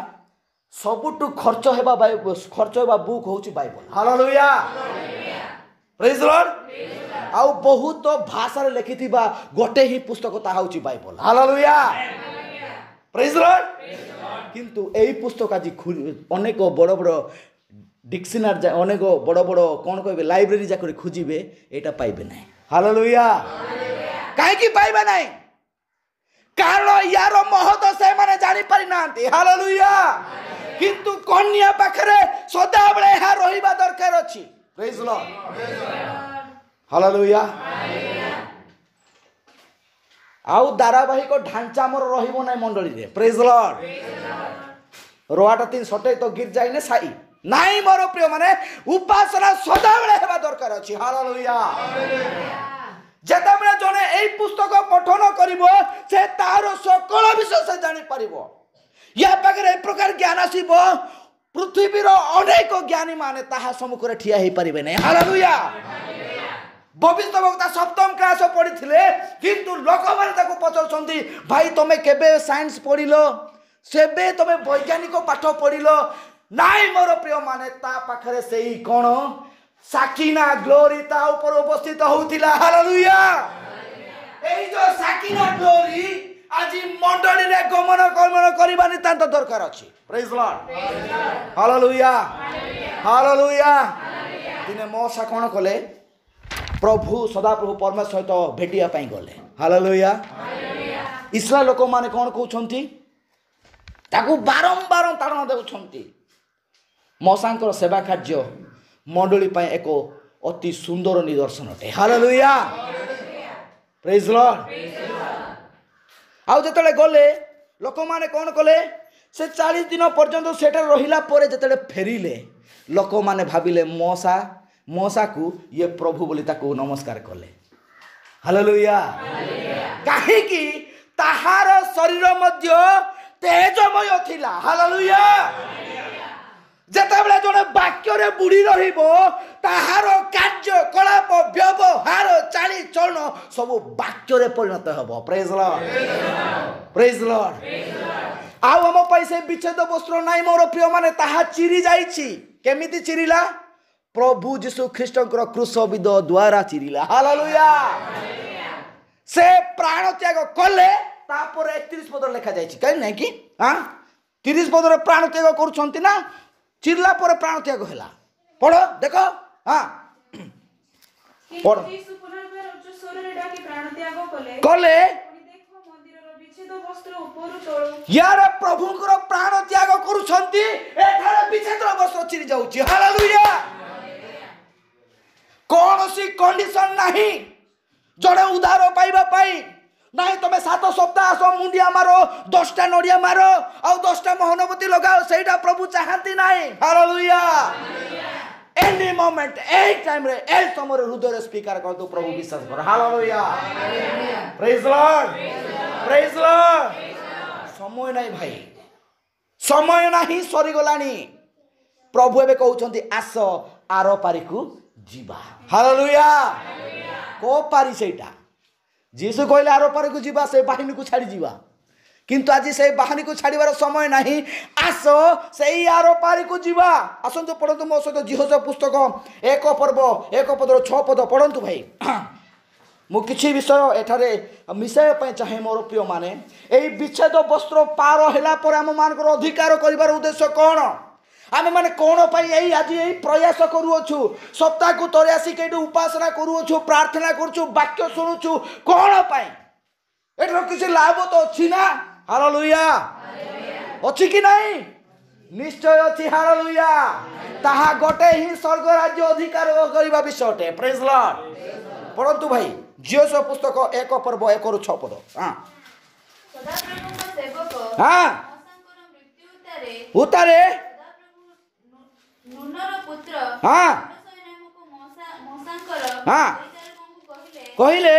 सबुटू खर्च हेबा खर्च हेबा बुक होची बाइबल हालेलुया प्रेज लॉर्ड आउ बहुत भाषा रे लिखिथिबा गोटे ही पुस्तक ता होची बाइबल हालेलुया प्रेज लॉर्ड किंतु एई पुस्तक आज अनेक बड़ बड़ डिक्शनरी अनेक बड़ बड़ कौन कहे लाइब्रेरी जाक खोजे यहाँ पाइबे ना हालेलुया कहीं पाइबे ना कारण यार महत्व से माने जानी पारि नांती हालेलुया किंतु कन्या पाखरे सदा बेले यहाँ रहिबा दरकार अछि प्रेज लॉर्ड हालेलुया आउ धारावाहिक ढांचा मोर रहिबो नै मंडली रे प्रेज लॉर्ड रोआटा 3 सटे तो गिर जाई ने साई नाई मोर प्रिय माने उपासना सदा बेले हेबा दरकार अछि हालेलुया जेता बेले जने एई पुस्तक पठन करिवो से तार सकल विषय से जानि परिवो या पाखरे ए प्रकार ज्ञान आसीबो ପୃଥିବୀର ଅନେକ ଜ୍ଞାନୀ ମାନେ ତାହା ସମ୍ମୁଖରେ ଠିଆ ହେଇପାରିବେ ନାହିଁ। ହାଲେଲୁୟା। ଭବିଷ୍ୟତ ବକ୍ତା ସପ୍ତମ କ୍ଲାସ ପଢିଥିଲେ, କିନ୍ତୁ ଲୋକମାନେ ତାକୁ ପଚାରୁଛନ୍ତି, ଭାଇ ତମେ କେବେ ସାଇନ୍ସ ପଢିଲ, ସେବେ ତମେ ବୈଜ୍ଞାନିକ ପାଠ ପଢିଲ? ନାଇଁ ମୋର ପ୍ରିୟ ମାନେ, ତା ପାଖରେ ସେଇ କ'ଣ ସାକିନା ଗ୍ଲୋରି ତା ଉପରେ ଉପସ୍ଥିତ ହଉଥିଲା। ହାଲେଲୁୟା। এই যে সাকিনা গ্লোরি আজি মণ্ডলীরে গমন কর্মণ করিবা নিতান্ত দরকার আছে। Praise Lord. হালেলুয়া। হালেলুয়া। দিনে মশা কোন কলে? প্রভু সদাপ্রভু পরমেশ্বর সহিত ভেটিয়া পাই গলে। হালেলুয়া। ইসরায়েল লোক মানে কোন কହୁଛନ୍ତି? তাকু বারম্বার তাড়না দেউଛନ୍ତି। মশাঙ্কর সেবা কার্য মণ্ডলী পাই এক অতি সুন্দর নিদর্শন অটে। হালেলুয়া। Praise Lord. ଆଉ ଯେତେବେଳେ ଗଲେ ଲୋକମାନେ କ'ଣ କଲେ? ସେ 40 ଦିନ ପର୍ଯ୍ୟନ୍ତ ସେଠାରେ ରହିଲା ପରେ ଯେତେବେଳେ ଫେରିଲେ, ଲୋକମାନେ ଭାବିଲେ ମଶାକୁ ଇଏ ପ୍ରଭୁ ବୋଲି ତାକୁ ନମସ୍କାର କଲେ। ହାଲେଲୁୟା। କାହିଁକି? ତାହାର ଶରୀର ମଧ୍ୟ ତେଜମୟ ଥିଲା। ହାଲେଲୁୟା। ଯେତେବେଳେ ଜଣେ ବାକ୍ୟରେ ବୁଡ଼ି ରହିବ, ତାହାର କାର୍ଯ୍ୟକଳାପ ବ୍ୟବହାର ଚାଲିଚଳନ ସବୁ ବାକ୍ୟରେ ପରିଣତ ହେବ। ପ୍ରେଜ୍ ଲର୍ଡ। ପ୍ରେଜ୍ ଲର୍ଡ। ଆଉ ଆମ ପାଇଁ ସେ ବିଚ୍ଛେଦ ବସ୍ତ୍ର ନାହିଁ ମୋର ପ୍ରିୟ ମାନେ, ତାହା ଚିରି ଯାଇଛି। କେମିତି ଚିରିଲା? ପ୍ରଭୁ ଯୀଶୁ ଖ୍ରୀଷ୍ଟଙ୍କର କ୍ରୁଶବିଦ ଦ୍ୱାରା ଚିରିଲା। ହାଲେଲୁୟା। ସେ ପ୍ରାଣ ତ୍ୟାଗ କଲେ, ତାପରେ 31 ପଦରେ ଲେଖାଯାଇଛି। କାହିଁକି ନାହିଁ କି? 30 ପଦରେ ପ୍ରାଣ ତ୍ୟାଗ କରୁଛନ୍ତି ନା, ଚିରିଲା ପରେ ପ୍ରାଣ ତ୍ୟାଗ ହେଲା। ପଢ ଦେଖ। କଲେ ୟାର ପ୍ରଭୁଙ୍କର ପ୍ରାଣ ତ୍ୟାଗ କରୁଛନ୍ତି, ଏଠାରେ ବିଚ୍ଛେଦ ବସ୍ତ୍ର ଚିରି ଯାଉଛି। ହାଲେଲୁୟା। କୌଣସି କଣ୍ଡିସନ ନାହିଁ ଜଣେ ଉଦ୍ଧାର ପାଇବା ପାଇଁ। ନାଇଁ ତମେ 7 ସପ୍ତାହ ଆସ, ମୁଣ୍ଡିଆ ମାର, 10ଟା ନଡ଼ିଆ ମାର, ଆଉ 10ଟା ମହନବତୀ ଲଗାଅ, ସେଇଟା ପ୍ରଭୁ ଚାହାନ୍ତି ନାହିଁ। ହାଲେଲୁୟା। ଏନି ମୋମେଣ୍ଟ, ଏଇ ଟାଇମରେ, ଏଇ ସମୟରେ ହୃଦୟରେ ସ୍ୱୀକାର କରନ୍ତୁ, ପ୍ରଭୁ ବିଶ୍ୱାସ କର। ହାଲେଲୁୟା। ପ୍ରେଜ୍ ଲର୍ଡ। ପ୍ରେଜ୍ ଲର୍ଡ। ସମୟ ନାହିଁ ଭାଇ, ସମୟ ନାହିଁ, ସରିଗଲାଣି। ପ୍ରଭୁ ଏବେ କହୁଛନ୍ତି ଆସ ଆର ପାରିକୁ ଯିବା। ହାଲେଲୁୟା। କୋ ପାରି ସେଇଟା? ଯୀଶୁ କହିଲେ ଆର ପାରିକୁ ଯିବା, ସେ ବାହିନୀକୁ ଛାଡ଼ି ଯିବା। କିନ୍ତୁ ଆଜି ସେଇ ବାହିନୀକୁ ଛାଡ଼ିବାର ସମୟ ନାହିଁ। ଆସ ସେଇ ଆର ପାରିକୁ ଯିବା। ଆସନ୍ତୁ ପଢ଼ନ୍ତୁ ମୋ ସହିତ ଜିହୋଶୁଆ ପୁସ୍ତକ 1 ପର୍ବ 1 ପଦର 6 ପଦ ପଢ଼ନ୍ତୁ ଭାଇ। ମୁଁ କିଛି ବିଷୟ ଏଠାରେ ମିଶାଇବା ପାଇଁ ଚାହେଁ ମୋର ପ୍ରିୟ ମାନେ। ଏଇ ବିଚ୍ଛେଦ ବସ୍ତ୍ର ପାର ହେଲା ପରେ ଆମମାନଙ୍କର ଅଧିକାର କରିବାର ଉଦ୍ଦେଶ୍ୟ କ'ଣ? ଆମେମାନେ କ'ଣ ପାଇଁ ଆଜି ଏଇ ପ୍ରୟାସ କରୁଅଛୁ? ସପ୍ତାହକୁ ଥରେ ଆସିକି ଏଇଠି ଉପାସନା କରୁଅଛୁ, ପ୍ରାର୍ଥନା କରୁଛୁ, ବାକ୍ୟ ଶୁଣୁଛୁ, କ'ଣ ପାଇଁ? ଏଠାର କିଛି ଲାଭ ତ ଅଛି ନା? ହାଲେଲୁୟା। ଅଛି କି ନାହିଁ? ନିଶ୍ଚୟ ଅଛି। ହାଲେଲୁୟା। ତାହା ଗୋଟେ ହିଁ ସ୍ୱର୍ଗ ରାଜ୍ୟ ଅଧିକାର କରିବା ବିଷୟ ଅଟେ। ପ୍ରେଜ୍ ଲର୍ଡ। ପଢ଼ନ୍ତୁ ଭାଇ ଜିହୋଶୁଆ ପୁସ୍ତକ 1 ପର୍ବ 1ରୁ 6 ପଦ। ଉତ୍ତାରେ କହିଲେ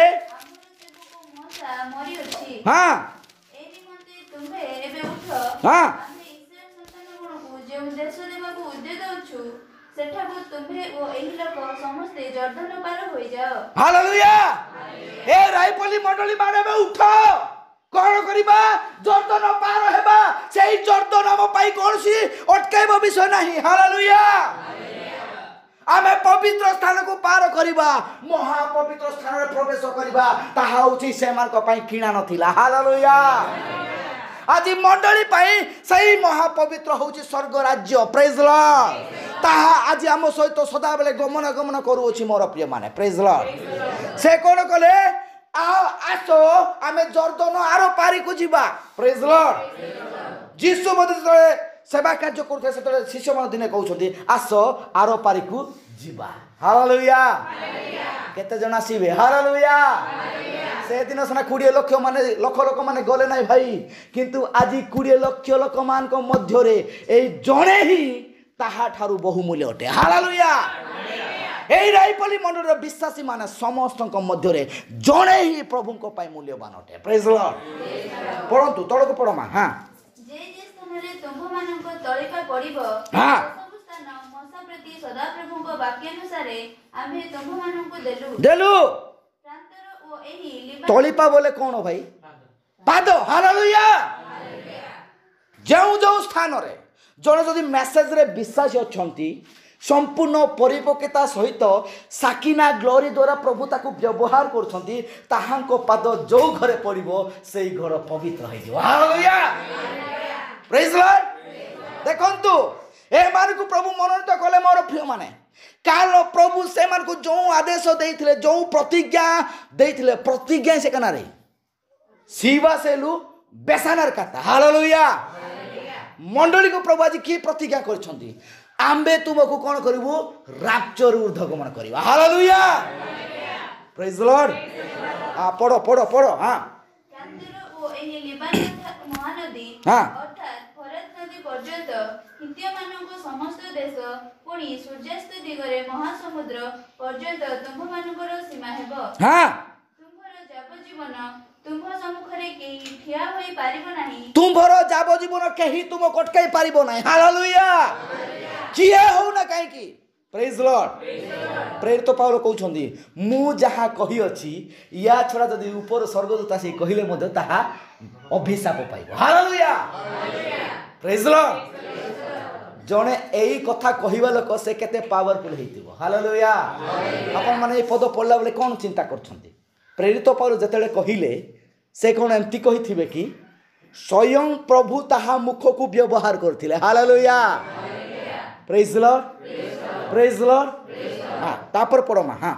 ହାଲେଲୁୟା। ଏ ରାଇପଲି ମଣ୍ଡଳୀ ମାନେ ଏବେ ଉଠ, କ'ଣ କରିବା? ଜର୍ଦ୍ଦନ ପାର ହେବା। ସେଇ ଜର୍ଦ୍ଦନ ଆମ ପାଇଁ କୌଣସି ଅଟକାଇବା ବିଷୟ ନାହିଁ। ହାଲେଲୁୟା। ଆମେ ପବିତ୍ର ସ୍ଥାନକୁ ପାର କରିବା, ମହାପବିତ୍ର ସ୍ଥାନରେ ପ୍ରବେଶ କରିବା, ତାହା ହେଉଛି ସେମାନଙ୍କ ପାଇଁ କିଣା ନଥିଲା। ହାଲେଲୁୟା। ଆଜି ମଣ୍ଡଳୀ ପାଇଁ ସେଇ ମହାପବିତ୍ର ହେଉଛି ସ୍ୱର୍ଗ ରାଜ୍ୟ। ପ୍ରେଜ୍ ଲର୍ଡ। ତାହା ଆଜି ଆମ ସହିତ ସଦାବେଳେ ଗମନାଗମନ କରୁଅଛି ମୋର ପ୍ରିୟ ମାନେ। ପ୍ରେଜ୍ ଲର୍ଡ। ସେ କ'ଣ କଲେ? ଆସ ଆମେ ଜର୍ଦ୍ଦନ ଆର ପାରିକୁ ଯିବା। ପ୍ରେଜ୍ ଲର୍ଡ। ଯୀଶୁ ମଧ୍ୟ ଯେତେବେଳେ ସେବା କାର୍ଯ୍ୟ କରୁଥିଲେ, ସେତେବେଳେ ଶିଷ୍ୟମାନେ ଦିନେ କହୁଛନ୍ତି ଆସ ଆର ପାରିକୁ ଯିବା। ହାଲେଲୁୟା। କେତେ ଜଣ ଆସିବେ? ହାଲେଲୁୟା। ସେଦିନ ସିନା 20 ଲକ୍ଷ ଲୋକମାନେ ଗଲେ ନାହିଁ ଭାଇ, କିନ୍ତୁ ଆଜି 20 ଲକ୍ଷ ଲୋକମାନଙ୍କ ମଧ୍ୟରେ ଏଇ ଜଣେ ହିଁ ତାହାଠାରୁ ବହୁମୂଲ୍ୟ ଅଟେ। ହାଲେଲୁୟା। এই রাইপলি মণ্ডলীর বিশ্বাসী মানে সমস্তଙ୍କ ମଧ୍ୟରେ ଜଣେ ହିଁ ପ୍ରଭୁଙ୍କ ପାଇଁ ମୂଲ୍ୟବାନ ଅଟେ। ପ୍ରେଜ୍ ଲର୍ଡ। ପଢ଼ନ୍ତୁ ତଳକୁ ପଢ଼ ମା। ଯେ ସ୍ଥାନ ସ୍ଥାନରେ ତୁମ୍ଭମାନଙ୍କ ତଳିପା ପଡ଼ିବ। ହଁ। ସେସବୁ ସ୍ଥାନ ମଶା ପ୍ରତି ସଦାପ୍ରଭୁଙ୍କ ବାକ୍ୟାନୁସାରେ ଆମ୍ଭେ ତୁମ୍ଭମାନଙ୍କୁ ଦେଲୁ। ଦେଲୁ ପ୍ରାନ୍ତର ଓ ଏହି ତଳିପା ବୋଲେ କ'ଣ ଭାଇ? ପାଦ। ହାଲେଲୁୟା। ଯେଉଁ ଯେଉଁ ସ୍ଥାନରେ ଜଣେ ଯଦି ମେସେଜରେ ବିଶ୍ୱାସୀ ଅଛନ୍ତି, ସମ୍ପୂର୍ଣ୍ଣ ପରିପକ୍ୱତା ସହିତ ସାକିନା ଗ୍ଲୋରି ଦ୍ୱାରା ପ୍ରଭୁ ତାକୁ ବ୍ୟବହାର କରୁଛନ୍ତି, ତାହାଙ୍କ ପାଦ ଯେଉଁ ଘରେ ପଡ଼ିବ ସେଇ ଘର ପବିତ୍ର ହେଇଯିବ। ହାଲେଲୁୟା। ପ୍ରେଜ୍ ଲର୍ଡ। ଦେଖନ୍ତୁ ଏମାନଙ୍କୁ ପ୍ରଭୁ ମନୋନୀତ କଲେ ମୋର ପ୍ରିୟମାନେ, କାରଣ ପ୍ରଭୁ ସେମାନଙ୍କୁ ଯେଉଁ ଆଦେଶ ଦେଇଥିଲେ, ଯେଉଁ ପ୍ରତିଜ୍ଞା ଦେଇଥିଲେ, ପ୍ରତିଜ୍ଞା ସେ କାନାରେ ଶିବା ସେଲୁ ବେସାନାର କଥା। ହାଲେଲୁୟା। ମଣ୍ଡଳୀକୁ ପ୍ରଭୁ ଆଜି କି ପ୍ରତିଜ୍ଞା କରିଛନ୍ତି? ଆମ୍ଭେ ତୁମକୁ କ'ଣ କରିବୁ? ରାପ୍ଚର ଊର୍ଦ୍ଧ୍ୱଗମନ କରିବା। ହାଲେଲୁୟା। ପ୍ରେଜ୍ ଲର୍ଡ। ପଢ଼ ପଢ଼ ପଢ଼। ହଁ। ପ୍ରାନ୍ତର ଓ ଏହି ଲିବାନୋନ ମହାନଦୀ ହଁ। ଅର୍ଥାତ୍ ଫରାତ ନଦୀ ପର୍ଯ୍ୟନ୍ତ ହିତୀୟମାନଙ୍କ ସମସ୍ତ ଦେଶ, ପୁଣି ସୂର୍ଯ୍ୟାସ୍ତ ଦିଗରେ ମହାସମୁଦ୍ର ପର୍ଯ୍ୟନ୍ତ ତୁମ୍ଭମାନଙ୍କର ସୀମା ହେବ। ହଁ। ତୁମ୍ଭର ଯାବଜୀବନ ତୁମ୍ଭ ସମ୍ମୁଖରେ କେହି ଠିଆ ହୋଇପାରିବ ନାହିଁ। ତୁମ୍ଭର ଯାବଜୀବନ କେହି ତୁମକୁ ଅଟକାଇ ପାରିବ ନାହିଁ। ହାଲେଲୁୟା। କିଏ ହଉନା କାହିଁକି? ପ୍ରେଜ୍ ଲର୍ଡ। ପ୍ରେରିତ ପାଉଲ କହୁଛନ୍ତି, ମୁଁ ଯାହା କହିଅଛି ୟା ଛଡ଼ା ଯଦି ଉପର ସ୍ୱର୍ଗଦୂତ ଆସି କହିଲେ ମଧ୍ୟ ତାହା ଅଭିଶାପ ପାଇବ। ହାଲେଲୁୟା। ପ୍ରେଜ୍ ଲର୍ଡ। ଜଣେ ଏଇ କଥା କହିବା ଲୋକ ସେ କେତେ ପାୱାରଫୁଲ୍ ହେଇଥିବ। ହାଲେଲୁୟା। ଆପଣମାନେ ଏଇ ପଦ ପଢ଼ିଲା ବେଳେ କ'ଣ ଚିନ୍ତା କରୁଛନ୍ତି? ପ୍ରେରିତ ପାଉଲ ଯେତେବେଳେ କହିଲେ ସେ କ'ଣ ଏମିତି କହିଥିବେ କି? ସ୍ୱୟଂ ପ୍ରଭୁ ତାହା ମୁଖକୁ ବ୍ୟବହାର କରିଥିଲେ। ହାଲେଲୁୟା। ପ୍ରେଜ୍ ଲର୍ଡ। ପ୍ରେଜ୍ ଲର୍ଡ। ହଁ। ତାପରେ ପଢ଼ ମା। ହଁ।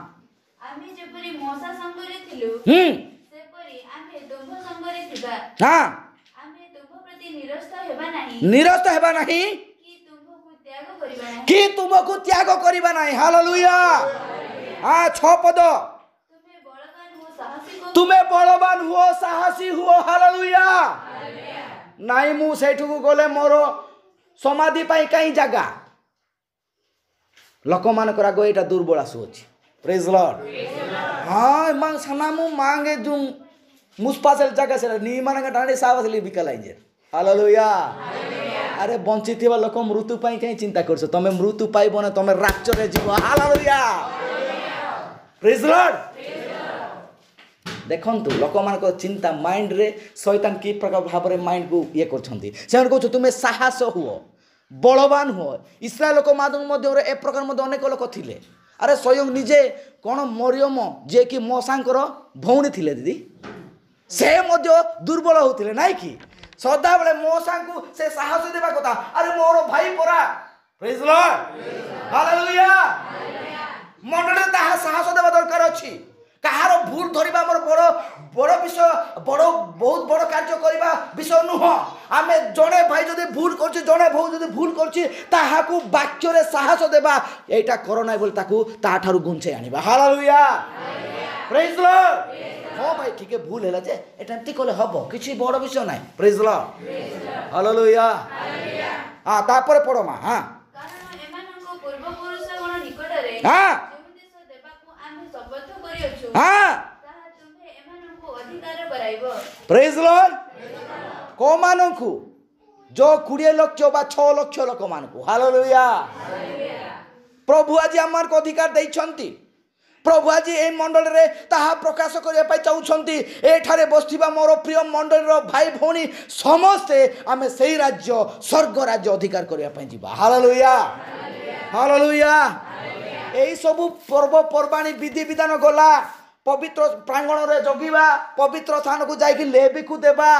ଆମେ ଯେପରି ମଶା ସଙ୍ଗରେ ଥିଲୁ, ହୁଁ। ସେପରି ଆମେ ତୁମ୍ଭ ସଙ୍ଗରେ ଥିବା। ହଁ। ଆମେ ତୁମ୍ଭ ପ୍ରତି ନିରସ୍ତ ହେବା ନାହିଁ, ନିରସ୍ତ ହେବା ନାହିଁ, କି ତୁମ୍ଭକୁ ତ୍ୟାଗ କରିବା ନାହିଁ। କି ତୁମକୁ ତ୍ୟାଗ କରିବା ନାହିଁ। ହାଲେଲୁୟା। ହଁ। 6 ପଦ। ତୁମେ ବଳବାନ ଓ ସାହସୀ ହୋ। ତୁମେ ବଳବାନ ହୁଅ, ସାହସୀ ହୁଅ। ହାଲେଲୁୟା। ନାଇଁ ମୁଁ ସେଇଠିକୁ ଗଲେ ମୋର ସମାଧି ପାଇଁ କାହିଁ ଜାଗା? ଲୋକମାନଙ୍କର ଆଗ ଏଇଟା ଦୁର୍ବଳ ଆସୁଅଛି। ପ୍ରେଜ୍ ଲର୍ଡ। ହଁ ଏମାନ ସାନା ମୁଁ ମାଙ୍ଗେ ଯେଉଁ ମୁସ୍ପାସେଲ ଜାଗା ସେଟା ନିମାନଙ୍କ ଟାଣି ସାବାସଲି ବିକା ଲାଗେ। ହାଲେଲୁୟା। ଆରେ ବଞ୍ଚିଥିବା ଲୋକ ମୃତ୍ୟୁ ପାଇଁ କାହିଁ ଚିନ୍ତା କରୁଛ? ତମେ ମୃତ୍ୟୁ ପାଇବ ନା, ତମେ ରାପ୍ଚରରେ ଯିବ। ହାଲେଲୁୟା। ପ୍ରେଜ୍ ଲର୍ଡ। ଦେଖନ୍ତୁ ଲୋକମାନଙ୍କ ଚିନ୍ତା ମାଇଣ୍ଡରେ ଶୈତାନ କି ପ୍ରକାର ଭାବରେ ମାଇଣ୍ଡକୁ ଇଏ କରୁଛନ୍ତି। ସେମାନେ କହୁଛନ୍ତି ତୁମେ ସାହସ ହୁଅ, ବଳବାନ ହୁଅ। ଇସ୍ରାଏଲ ଲୋକ ମଧ୍ୟରେ ଏ ପ୍ରକାର ମଧ୍ୟ ଅନେକ ଲୋକ ଥିଲେ। ଆରେ ସ୍ୱୟଂ ନିଜେ କ'ଣ ମରିୟମ ଯିଏକି ମଶାଙ୍କର ଭଉଣୀ ଥିଲେ ଦିଦି, ସେ ମଧ୍ୟ ଦୁର୍ବଳ ହେଉଥିଲେ ନାଇଁ କି? ସଦାବେଳେ ମଶାଙ୍କୁ ସେ ସାହସ ଦେବା କଥା। ଆରେ ମୋର ଭାଇ ପରା। ପ୍ରେଜ୍ ଲର୍ଡ। ହାଲେଲୁୟା। ମଣ୍ଡଳରେ ତାହା ସାହସ ଦେବା ଦରକାର ଅଛି। କାହାର ଭୁଲ ଧରିବା ଆମର ବଡ଼ ବିଷୟ, ବହୁତ ବଡ଼ କାର୍ଯ୍ୟ କରିବା ବିଷୟ ନୁହଁ। ଆମେ ଜଣେ ଭାଇ ଯଦି ଭୁଲ କରୁଛି, ଜଣେ ଭଉଣୀ ଯଦି ଭୁଲ କରୁଛି, ତାହାକୁ ବାକ୍ୟରେ ସାହସ ଦେବା, ଏଇଟା କର ନାହିଁ ବୋଲି ତାକୁ ତାଠାରୁ ଘୁଞ୍ଚେଇ ଆଣିବା। ହାଲେଲୁୟା। ପ୍ରେଜ୍ ଲର୍ଡ। ହଁ ଭାଇ ଟିକେ ଭୁଲ ହେଲା ଯେ ଏଟା ଏମିତି କଲେ ହବ, କିଛି ବଡ଼ ବିଷୟ ନାହିଁ। ପ୍ରେଜ୍ ଲର୍ଡ। ହାଲେଲୁୟା। ହଁ। ତାପରେ ପଢ଼ ମା। ହଁ। କାରଣ ଏମାନଙ୍କ ପୂର୍ବପୁରୁଷଗଣ ନିକଟରେ ହଁ। ଯେଉଁ ଦେଶ ଦେବାକୁ ଆମେ ଶପଥ କରିଅଛୁ, ହଁ। ତାହା ତୁମ୍ଭେ ଏମାନଙ୍କୁ ଅଧିକାର କରାଇବ। ପ୍ରେଜ୍ ଲର୍ଡ। କୋଉମାନଙ୍କୁ? ଯେଉଁ 20 ଲକ୍ଷ ବା 6 ଲକ୍ଷ ଲୋକମାନଙ୍କୁ। ହାଲେଲୁୟା। ପ୍ରଭୁ ଆଜି ଆମମାନଙ୍କୁ ଅଧିକାର ଦେଇଛନ୍ତି। ପ୍ରଭୁ ଆଜି ଏହି ମଣ୍ଡଳୀରେ ତାହା ପ୍ରକାଶ କରିବା ପାଇଁ ଚାହୁଁଛନ୍ତି। ଏଠାରେ ବସିଥିବା ମୋର ପ୍ରିୟ ମଣ୍ଡଳୀର ଭାଇ ଭଉଣୀ ସମସ୍ତେ ଆମେ ସେହି ରାଜ୍ୟ, ସ୍ୱର୍ଗ ରାଜ୍ୟ ଅଧିକାର କରିବା ପାଇଁ ଯିବା। ହାଲେଲୁୟା। ହାଲେଲୁୟା। ଏହିସବୁ ପର୍ବପର୍ବାଣୀ ବିଧିବିଧାନ ଗଲା, ପବିତ୍ର ପ୍ରାଙ୍ଗଣରେ ଜଗିବା, ପବିତ୍ର ସ୍ଥାନକୁ ଯାଇକି ଲେବିକୁ ଦେବା,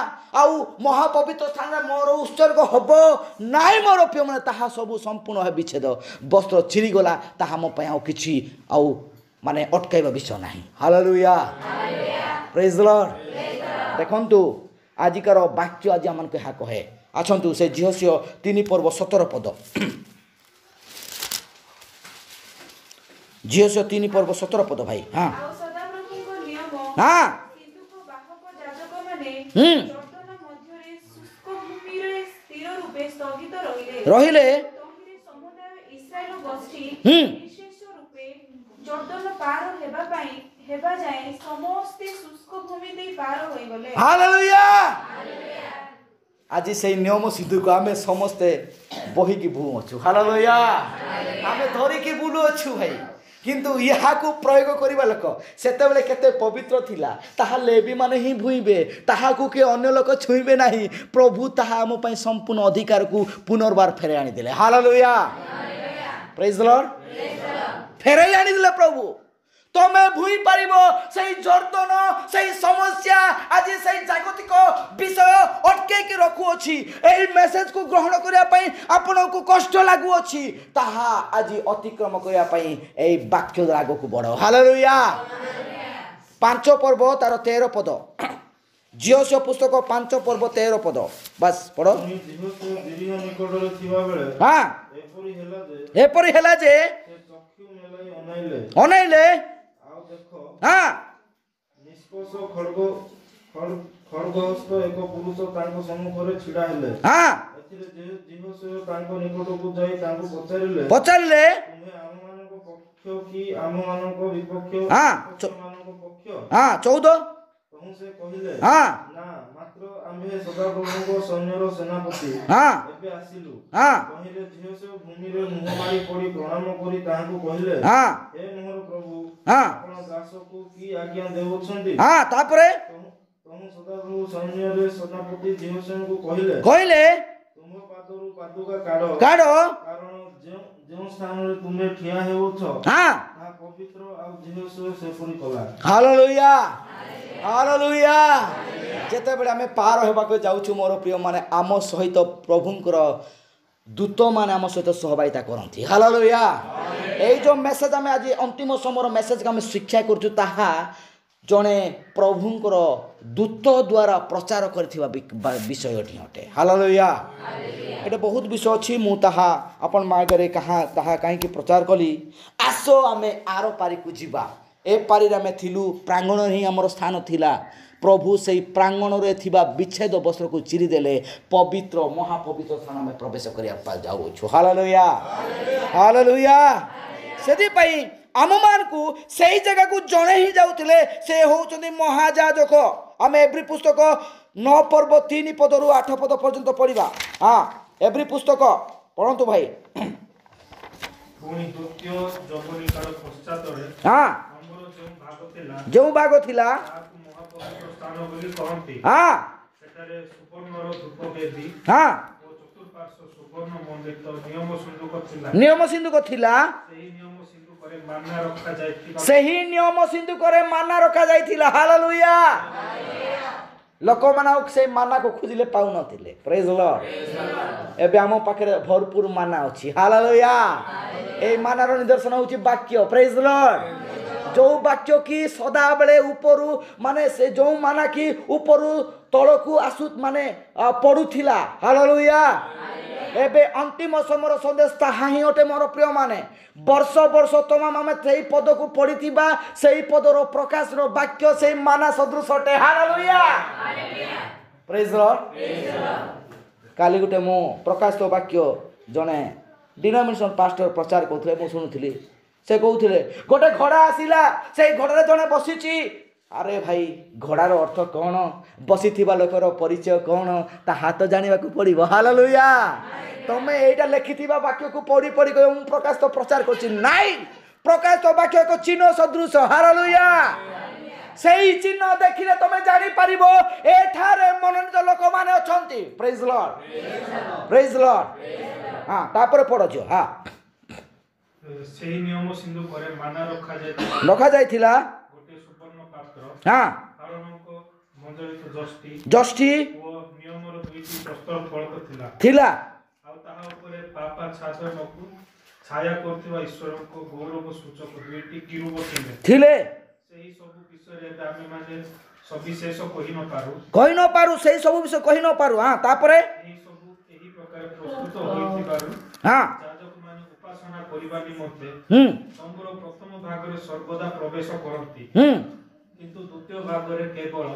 ଆଉ ମହାପବିତ୍ର ସ୍ଥାନରେ ମୋର ଉତ୍ସର୍ଗ ହେବ ନାଇଁ ମୋର ପ୍ରିୟମାନେ, ତାହା ସବୁ ସମ୍ପୂର୍ଣ୍ଣ ଭାବେ ବିଚ୍ଛେଦ। ବସ୍ତ୍ର ଚିରିଗଲା, ତାହା ମୋ ପାଇଁ ଆଉ କିଛି ଆଉ ମାନେ ଅଟକାଇବା ବିଷୟ ନାହିଁ। ହାଲେଲୁୟା। ପ୍ରେଜ୍ ଲର୍ଡ। ଦେଖନ୍ତୁ ଆଜିକାର ବାକ୍ୟ ଆଜି ଆମମାନଙ୍କୁ ଏହା କହେ। ଆସନ୍ତୁ ସେ ଝିଅସିଅ 3 ପର୍ବ 17 ପଦ। ଝିଅସିଅ 3 ପର୍ବ 17 ପଦ ଭାଇ। ହଁ। ଆଉ ସଦାପ୍ରଭୁଙ୍କ ନିୟମ, ହଁ। ସିନ୍ଧୁକ ବାହକ ଯାଜକମାନେ ହୁଁ। ଜର୍ଦ୍ଦନ ମଧ୍ୟରେ ଶୁଷ୍କ ଭୂମିରେ ସ୍ଥିର ରୂପେ ସ୍ଥଗିତ ରହିଲେ ତହିଁରେ ସମୁଦାୟ ଇସ୍ରାଏଲ ଗୋଷ୍ଠୀ ହୁଁ। ବିଶେଷ ରୂପେ ଜର୍ଦ୍ଦନ ପାର ହେବା ଯାଏ ସମସ୍ତେ ଶୁଷ୍କ ଭୂମି ଦେଇ ପାର ହୋଇଗଲେ। ହାଲେଲୁୟା। ଆଜି ସେଇ ନିୟମ ସିଦ୍ଧୁକୁ ଆମେ ସମସ୍ତେ ବହିକି ବୁଲୁଅଛୁ। ହାଲେଲୁୟା। ଆମେ ଧରିକି ବୁଲୁଅଛୁ ଭାଇ। କିନ୍ତୁ ଏହାକୁ ପ୍ରୟୋଗ କରିବା ଲୋକ ସେତେବେଳେ କେତେ ପବିତ୍ର ଥିଲା। ତାହା ଲେବୀମାନେ ହିଁ ଭୁଇଁବେ, ତାହାକୁ କିଏ ଅନ୍ୟ ଲୋକ ଛୁଇଁବେ ନାହିଁ। ପ୍ରଭୁ ତାହା ଆମ ପାଇଁ ସମ୍ପୂର୍ଣ୍ଣ ଅଧିକାରକୁ ପୁନର୍ବାର ଫେରାଇ ଆଣିଦେଲେ। ହାଲେଲୁୟା। ପ୍ରେଜ୍ ଦ ଲର୍ଡ। ଫେରାଇ ଆଣିଦେଲେ ପ୍ରଭୁ। ତମେ ଭୁଇଁ ପାରିବ ସେଇ ଜର୍ଦ୍ଦନ, ସେଇ ସମସ୍ୟା, ଆଜି ସେଇ ଜାଗତିକ ବିଷୟ ଅଟକେଇକି ରଖୁଅଛି। ଏହି ମେସେଜକୁ ଗ୍ରହଣ କରିବା ପାଇଁ ଆପଣଙ୍କୁ କଷ୍ଟ ଲାଗୁଅଛି, ତାହା ଆଜି ଅତିକ୍ରମ କରିବା ପାଇଁ ଏହି ବାକ୍ୟ ଆଗକୁ ବଢ଼। ହାଲେଲୁୟା। 5 ପର୍ବ ତାର 13 ପଦ। ଜିଓସିଓ ପୁସ୍ତକ 5 ପର୍ବ 13 ପଦ। ବାସ୍ ପଢ। ନିକଟରେ ଥିବାବେଳେ ହଁ, ଏପରି ହେଲା ଯେ ଚକ୍ଷୁ ମେଲାଇ ଅନାଇଲେ, ଅନାଇଲେ, ଆଉ ଦେଖ ହଁ, ନିଷ୍ପୋଷ ଖଡ୍ଗହସ୍ତ ଏକ ପୁରୁଷ ତାଙ୍କ ସମ୍ମୁଖରେ ଛିଡ଼ା ହେଲେ। ହଁ, ଏଥିରେ ଜିହୋଶୁଆ ତାଙ୍କ ନିକଟକୁ ଯାଇ ତାଙ୍କୁ ପଚାରିଲେ, ପଚାରିଲେ, ତୁମେ ଆମମାନଙ୍କ ପକ୍ଷ କି ଆମମାନଙ୍କ ବିପକ୍ଷ ହଁ, ମାନଙ୍କ ପକ୍ଷ? ହଁ 14, ତହୁଁ ସେ କହିଲେ, ହଁ, ନା, ମାତ୍ର ଆମ୍ଭେ ସଦାପ୍ରଭୁଙ୍କ ସୈନ୍ୟର ସେନାପତି ହଁ, ଏବେ ଆସିଲୁ। ହଁ, ତହିଁରେ ଝିଅସବୁ ଭୂମିରେ ମୁହଁ ମାଡ଼ି ପଡ଼ି ପ୍ରଣାମ କରି ତାହାଙ୍କୁ କହିଲେ, ହଁ, ହେ ମୋହର ପ୍ରଭୁ, ହଁ, ଆପଣ ଦାସକୁ କି ଆଜ୍ଞା ଦେଉଛନ୍ତି? ହଁ। ତାପରେ ତହୁଁ ସଦାପ୍ରଭୁ ସୈନ୍ୟରେ ସେନାପତି ଝିଅସଙ୍କୁ କହିଲେ, କହିଲେ, ତୁମ ପାଦରୁ ପାଦୁକା କାଢ, କାଢ, କାରଣ ଯେଉଁ ସ୍ଥାନରେ ତୁମେ ଠିଆ ହେଉଛ ହଁ। ତାହା ପବିତ୍ର। ଆଉ ଝିଅସୁ ସେପରି କଲା। ହାଲେଲୁୟା। ହାଲେଲୁୟା। ଯେତେବେଳେ ଆମେ ପାର ହେବାକୁ ଯାଉଛୁ ମୋର ପ୍ରିୟମାନେ, ଆମ ସହିତ ପ୍ରଭୁଙ୍କର ଦୂତମାନେ ଆମ ସହିତ ସହଭାଗିତା କରନ୍ତି। ହାଲେଲୁୟା। ଏଇ ଯେଉଁ ମେସେଜ ଆମେ ଆଜି ଅନ୍ତିମ ସମୟର ମେସେଜକୁ ଆମେ ଶିକ୍ଷା କରୁଛୁ, ତାହା ଜଣେ ପ୍ରଭୁଙ୍କର ଦୂତ ଦ୍ୱାରା ପ୍ରଚାର କରିଥିବା ବିଷୟଟି ଅଟେ। ହାଲେଲୁୟା। ଏଇଟା ବହୁତ ବିଷୟ ଅଛି, ମୁଁ ତାହା ଆପଣ ଆଗରେ ତାହା କାହିଁକି ପ୍ରଚାର କଲି। ଆସ ଆମେ ଆର ପାରିକୁ ଯିବା। ଏ ପାରିରେ ଆମେ ଥିଲୁ, ପ୍ରାଙ୍ଗଣରେ ହିଁ ଆମର ସ୍ଥାନ ଥିଲା। ପ୍ରଭୁ ସେଇ ପ୍ରାଙ୍ଗଣରେ ଥିବା ବିଚ୍ଛେଦ ବସ୍ତ୍ରକୁ ଚିରିଦେଲେ, ପବିତ୍ର ମହାପବିତ୍ର ସ୍ଥାନ ଆମେ ପ୍ରବେଶ କରିବା ପାଇଁ ଯାଉଅଛୁ। ହାଲେଲୁୟା। ହାଲେଲୁୟା। ସେଥିପାଇଁ ଆମମାନଙ୍କୁ ସେଇ ଜାଗାକୁ ଜଣେ ହିଁ ଯାଉଥିଲେ, ସେ ହେଉଛନ୍ତି ମହାଯାଜକ। ଆମେ ଏବ୍ରୀ ପୁସ୍ତକ 9 ପର୍ବ 3 ପଦରୁ 8 ପଦ ପର୍ଯ୍ୟନ୍ତ ପଢ଼ିବା। ହଁ, ଏବ୍ରୀ ପୁସ୍ତକ ପଢ଼ନ୍ତୁ ଭାଇ। ପୁଣି ଦ୍ୱିତୀୟ ଯବନି କାଳ ପଶ୍ଚାତରେ ହଁ, ଆମର ଯେଉଁ ଭାଗ ଥିଲା, ତାହାକୁ ମହାପବିତ୍ର ସ୍ଥାନ ବୋଲି କହନ୍ତି। ହଁ, ସେଠାରେ ସୁବର୍ଣ୍ଣର ଧୂପ ବେଦୀ ହଁ, ଓ ଚତୁଃପାର୍ଶ୍ୱ ସୁବର୍ଣ୍ଣ ମଣ୍ଡିତ ନିୟମ ସିନ୍ଦୁକ ଥିଲା। ନିୟମ ସିନ୍ଦୁକ ଥିଲା। ସେହି ନିୟମ ସିନ୍ଦୁକରେ ମାନା ରଖାଯାଇଥିବା ସେହି ନିୟମ ସିନ୍ଦୁକରେ ମାନା ରଖାଯାଇଥିଲା। ହାଲେଲୁୟା। ଲୋକମାନେ ଆଉ ସେଇ ମାନାକୁ ଖୋଜିଲେ ପାଉନଥିଲେ। ପ୍ରେଜ୍ ଦ ଲର୍ଡ। ଏବେ ଆମ ପାଖରେ ଭରପୁର ମାନା ଅଛି। ହାଲେଲୁୟା। এই ମାନାର ନିଦର୍ଶନ ହେଉଛି ବାକ୍ୟ। ପ୍ରେଜ୍ ଦ ଲର୍ଡ। ଯେଉଁ ବାକ୍ୟ କି ସଦାବେଳେ ଉପରୁ, ମାନେ ସେ ଯେଉଁ ମାନା କି ଉପରୁ ତଳକୁ ମାନେ ପଡ଼ୁଥିଲା। ହାଲେଲୁୟା। ଏବେ ଅନ୍ତିମ ସମୟର ସନ୍ଦେଶ ତାହା ହିଁ ଅଟେ ମୋର ପ୍ରିୟମାନେ। ବର୍ଷ ବର୍ଷ ତମାମ ଆମେ ସେଇ ପଦକୁ ପଢ଼ିଥିବା, ସେଇ ପଦର ପ୍ରକାଶର ବାକ୍ୟ ସେଇ ମାନା ସଦୃଶ ଅଟେ। ହାଲେଲୁୟା। ପ୍ରେଜ୍ ଦ ଲର୍ଡ। କାଲି ଗୋଟେ ମୁଁ ପ୍ରକାଶିତ ବାକ୍ୟ ଜଣେ ଡିନୋମିନେସନ ପାଷ୍ଟର ପ୍ରଚାର କରୁଥିଲେ, ମୁଁ ଶୁଣୁଥିଲି। ସେ କହୁଥିଲେ ଗୋଟେ ଘୋଡ଼ା ଆସିଲା, ସେଇ ଘୋଡ଼ାରେ ଜଣେ ବସିଛି। ଆରେ ଭାଇ, ଘୋଡ଼ାର ଅର୍ଥ କ'ଣ? ବସିଥିବା ଲୋକର ପରିଚୟ କ'ଣ? ତା ହାତ ଜାଣିବାକୁ ପଡ଼ିବ। ହାଲେଲୁୟା। ତମେ ଏଇଟା ଲେଖିଥିବା ବାକ୍ୟକୁ ପଢ଼ି ପଢ଼ି ମୁଁ ପ୍ରକାଶିତ ପ୍ରଚାର କରୁଛି ନାଇଁ, ପ୍ରକାଶିତ ବାକ୍ୟ ଏକ ଚିହ୍ନ ସଦୃଶ। ହାଲେଲୁୟା। ସେଇ ଚିହ୍ନ ଦେଖିଲେ ତମେ ଜାଣିପାରିବ ଏଠାରେ ମନୋନୀତ ଲୋକମାନେ ଅଛନ୍ତି। ପ୍ରେଜ୍ ଦ ଲର୍ଡ। ପ୍ରେଜ୍ ଦ ଲର୍ଡ। ହଁ, ତାପରେ ପଢ଼ୁଛୁ। ହଁ, ସେହି ନିୟମ ସିନ୍ଦୁକରେ ମାନା ରଖାଯାଇଥିଲା ରଖାଯାଇଥିଲା ଗୋଟିଏ ସୁବର୍ଣ୍ଣ ପାତ୍ର, ହଁ, ଆରୋନଙ୍କ ମଣ୍ଡଳିତ ଯଷ୍ଟି ଓ ନିୟମର 2ଟି ପ୍ରସ୍ତର ଫଳକ ଥିଲା। ଥିଲା। ଆଉ ତାହା ଉପରେ ପାପା ଛାଦନକୁ ଛାୟା କରୁଥିବା ଈଶ୍ୱରଙ୍କ ଗୌରବ ସୂଚକ 2ଟି କିରୁବ ଥିଲେ। ସେହି ସବୁ ବିଷୟରେ ଏବେ ଆମେମାନେ ସବିଶେଷ କହିନପାରୁ। ସେଇ ସବୁ ବିଷୟ କହିନପାରୁ। ହଁ, ତାପରେ ଏହି ସବୁ ଏହି ପ୍ରକାର ପ୍ରସ୍ତୁତ ହୋଇଥିବାରୁ ହଁ, ଯାଜକମାନେ ଉପାସନା କରିବା ନିମନ୍ତେ ହୁଁ, ତମ୍ବୁର ପ୍ରଥମ ଭାଗରେ ସର୍ବଦା ପ୍ରବେଶ କରନ୍ତି, ହୁଁ, କିନ୍ତୁ ଦ୍ୱିତୀୟ ଭାଗରେ କେବଳ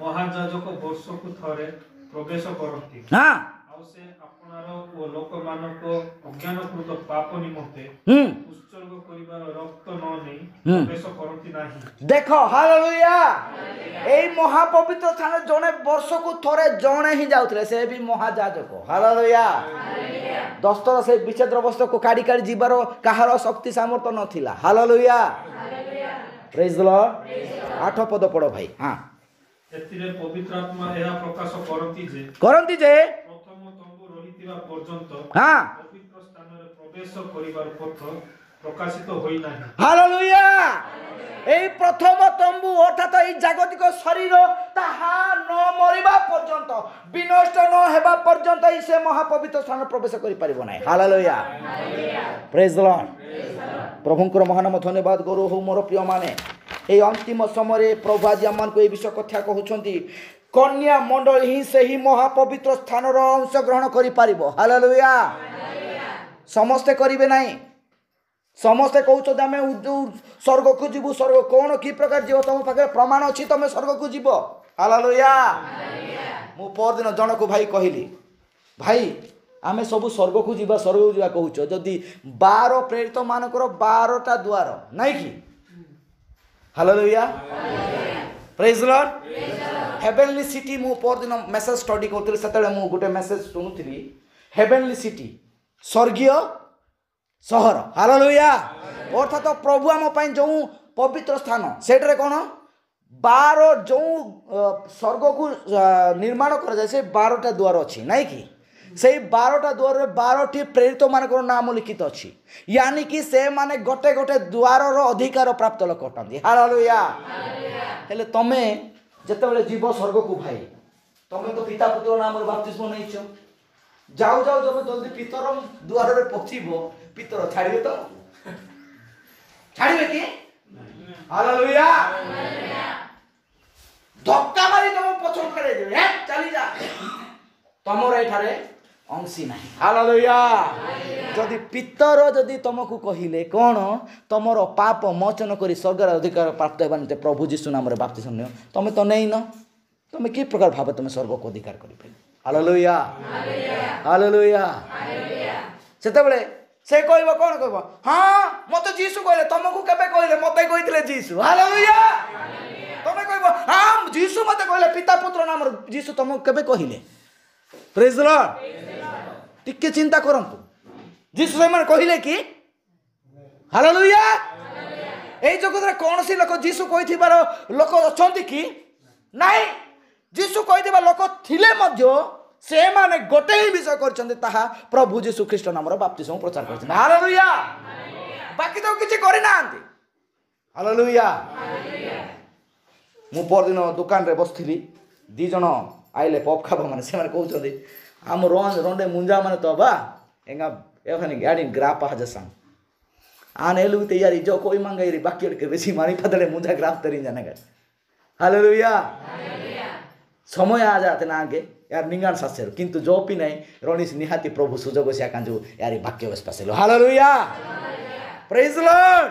ମହାଯାଜକ ବର୍ଷକୁ ଥରେ ପ୍ରବେଶ କରନ୍ତି। ହଁ, ଆଉ ସେ ଆପଣାର ଓ ଲୋକମାନଙ୍କ ଅଜ୍ଞାନକୃତ ପାପ ନିମନ୍ତେ ହୁଁ, ଉତ୍ସର୍ଗ କରିବାର ରକ୍ତ ନ ନେଇ ହୁଁ, ପ୍ରବେଶ କରନ୍ତି କରନ୍ତି ନାହିଁ। देख हालेलुया এই মহাপবিত্র স্থানে জনে বর্ষকু থরে জনে হি যাউଥିଲେ সে भी মহাযাজক হালেলুয়া 10 ଥର ସେ ବିଚ୍ଛେଦ ବସ୍ତ୍ରକୁ କାଢି କାଢି ଯିବାର କାହାର ଶକ୍ତି ସାମର୍ଥ୍ୟ ନଥିଲା ହାଲେଲୁୟା ପ୍ରେଜ୍ ଦ ଲର୍ଡ 8 ପଦ ପଢ ଭାଇ ହଁ ଏଥିରେ ପବିତ୍ର ଆତ୍ମା ଏହା ପ୍ରକାଶ କରନ୍ତି ଯେ ପ୍ରଥମ ତମ୍ବୁ ରହିଥିବା ପର୍ଯ୍ୟନ୍ତ ହଁ ପବିତ୍ର ସ୍ଥାନରେ ପ୍ରବେଶ କରିବାର ପଥ ପ୍ରକାଶିତ ହୋଇନାହିଁ। ହାଲେଲୁୟା এই প্রথম তম্বু অর্থাৎ এই জাগতিক শরীর তাহা ন মরিবা পর্যন্ত বিনষ্ট ন হেবা পর্যন্ত এই সে মহাপবিত্র স্থান প্রবেশ করি পারিব নাই হালেলুয়া প্রেজ দ লর্ড প্রভুঙ্কর মহানাম ধন্যবাদ গরু হো মোর প্রিয় মানে এই অন্তিম সময়ে প্রভু আজ আমাকে এই বিষয় কথা কহুছন্তি কন্যা মণ্ডলী হি সেই মহাপবিত্র স্থানর অংশগ্রহণ করি পারিব হালেলুয়া সমস্তে করিবে নাই समस्ते कहते आम स्वर्ग को जीवु स्वर्ग कौन कि प्रकार जीव तुम पाखे प्रमाण अच्छी तुम स्वर्ग को जीव हालेलुया मु परदिन जन को भाई कहली भाई आम सब स्वर्ग को जीवा स्वर्ग को जीवा कहूच जदि 12 प्रेरित मानकर 12टा द्वार नाई कि hallelujah praise the Lord heavenly city मु परदिन मेसेज स्टडी करथि सेतले मु गोटे मेसेज सुनुथि हेवेनली सिटी स्वर्गीय सहर हालेलुया अर्थात प्रभु आम जो पवित्र स्थान सेठरे कौन 12 जो स्वर्ग को निर्माण कर जाए से 12टा द्वार अच्छी नाई कि से 12टा द्वार 12टी प्रेरित मान नाम लिखित अच्छी यानी कि से माने गोटे गोटे द्वार अधिकार प्राप्त लोक अटंती हालेलुया हेले तमे जेतेबेले जीव स्वर्ग को भाई तमे तो पिता पुत्र नाम बपतिस्म नैछ जाऊ जाऊ जब जल्दी पितर द्वार रे पहुंचीबो पितर छाड़िबे तो छाड़िबे कि हालेलुया धक्का मारी तुम पछो करे देबे हे चली जा तमर एठारे अंशी नाही हालेलुया जदि पितर जदि तुमको कहिले कोन तमर पाप मोचन करी स्वर्गर अधिकार प्राप्त हेबानते प्रभु यीशु नाम रे बपतिस्म नियो तमे तो नै न तमे की प्रकार भाबे तमे स्वर्ग को अधिकार करिबे हालेलुया हालेलुया सेतेबेले से कहबो कोन कहबो हां मते जीसु कहले तुमको केबे कहले मते कहितले जीसु हालेलुया तमे कहबो हां जीसु मते कहले पिता पुत्र नाम जीसु तुमको केबे कहले प्रेज द लॉर्ड टिके चिंता करंतु जीसु से मन कहले कि हालेलुया ए जगत रे कोन सी लोक जीसु कहिथिबार लोक अछंती कि नाही जीसु कहिथिबा लोक थिले मध्य से माने गोटे ही विषय करछन्ते ताहा प्रभु यीशु ख्रीष्ट नामर बपतिस्म प्रचार करछन्ते हालेलुया बाकी तो किछि करि नांती हालेलुया मु परदिन दुकान रे बसथिली दी जण आइले पॉप खाबा माने से माने कहउछन्ते हम रोंडे मुंजा माने तो बा एंगा एफानी गाडी ग्राफ हाजसन आने लु तैयारी जो कोई मंगाई रे बाकी के बेसी मारी फदले मुंजा ग्राफ तरी जाने का हालेलुया समय आ जाते ना आगे यार निंगान सासेर किंतु जो भी नहीं रणीस निहाती प्रभु सुजोग से कांजु यार वाक्य बसपासेलो हालेलुया प्रेज द लॉर्ड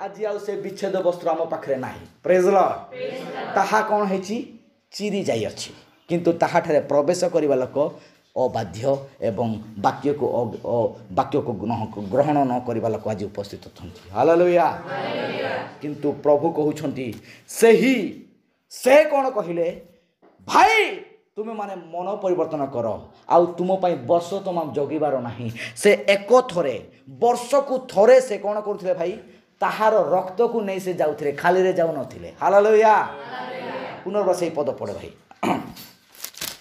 आज आउ से विच्छेद वस्त्र आम पाखरे नाही प्रेज द लॉर्ड ताहा कोन हेची चिरी जाई अछि किंतु ताहा ठरे प्रवेश करिवा लोक अबाध्य एवं वाक्य को ग्रहण न करिवा लोक आज उपस्थित अछंती हालेलुया किंतु प्रभु कहउछंती सेही से कोन कहिले भाई तुम्हें माने मन परिवर्तन कर आउ तुम पाई वर्ष तुम जगिबार नाही से एक थरे वर्ष को थरे से कौन करथिले भाई ताहार रक्त को नहीं से जाउथिले खाली रे जाउ नथिले हालेलुया पुनर्बार से पद पड़े भाई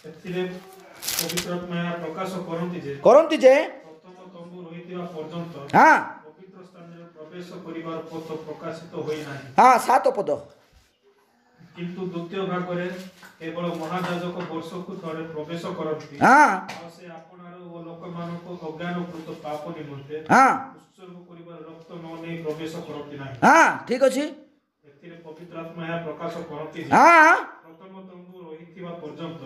एथिरे पवित्र आत्मा प्रकाश करंती जे प्रथम तंबू रहितिबा पर्यंत हां पवित्र स्थान रे प्रवेश करिवार पथ प्रकाशित होई नाही हां 7 पद किंतु द्वितीय भाग रे केवल महायाजक वर्ष को थरे प्रवेश करंती हां से आपनार ओ लोक मानको अज्ञानकृत पाप निमंते हां उत्सर्ग करिवार रक्त न नै प्रवेश करंती नाही हां ठीक अछि एथिरे पवित्र आत्मा या प्रकाश करंती हां प्रथम तंबू रहितिबा पर्यंत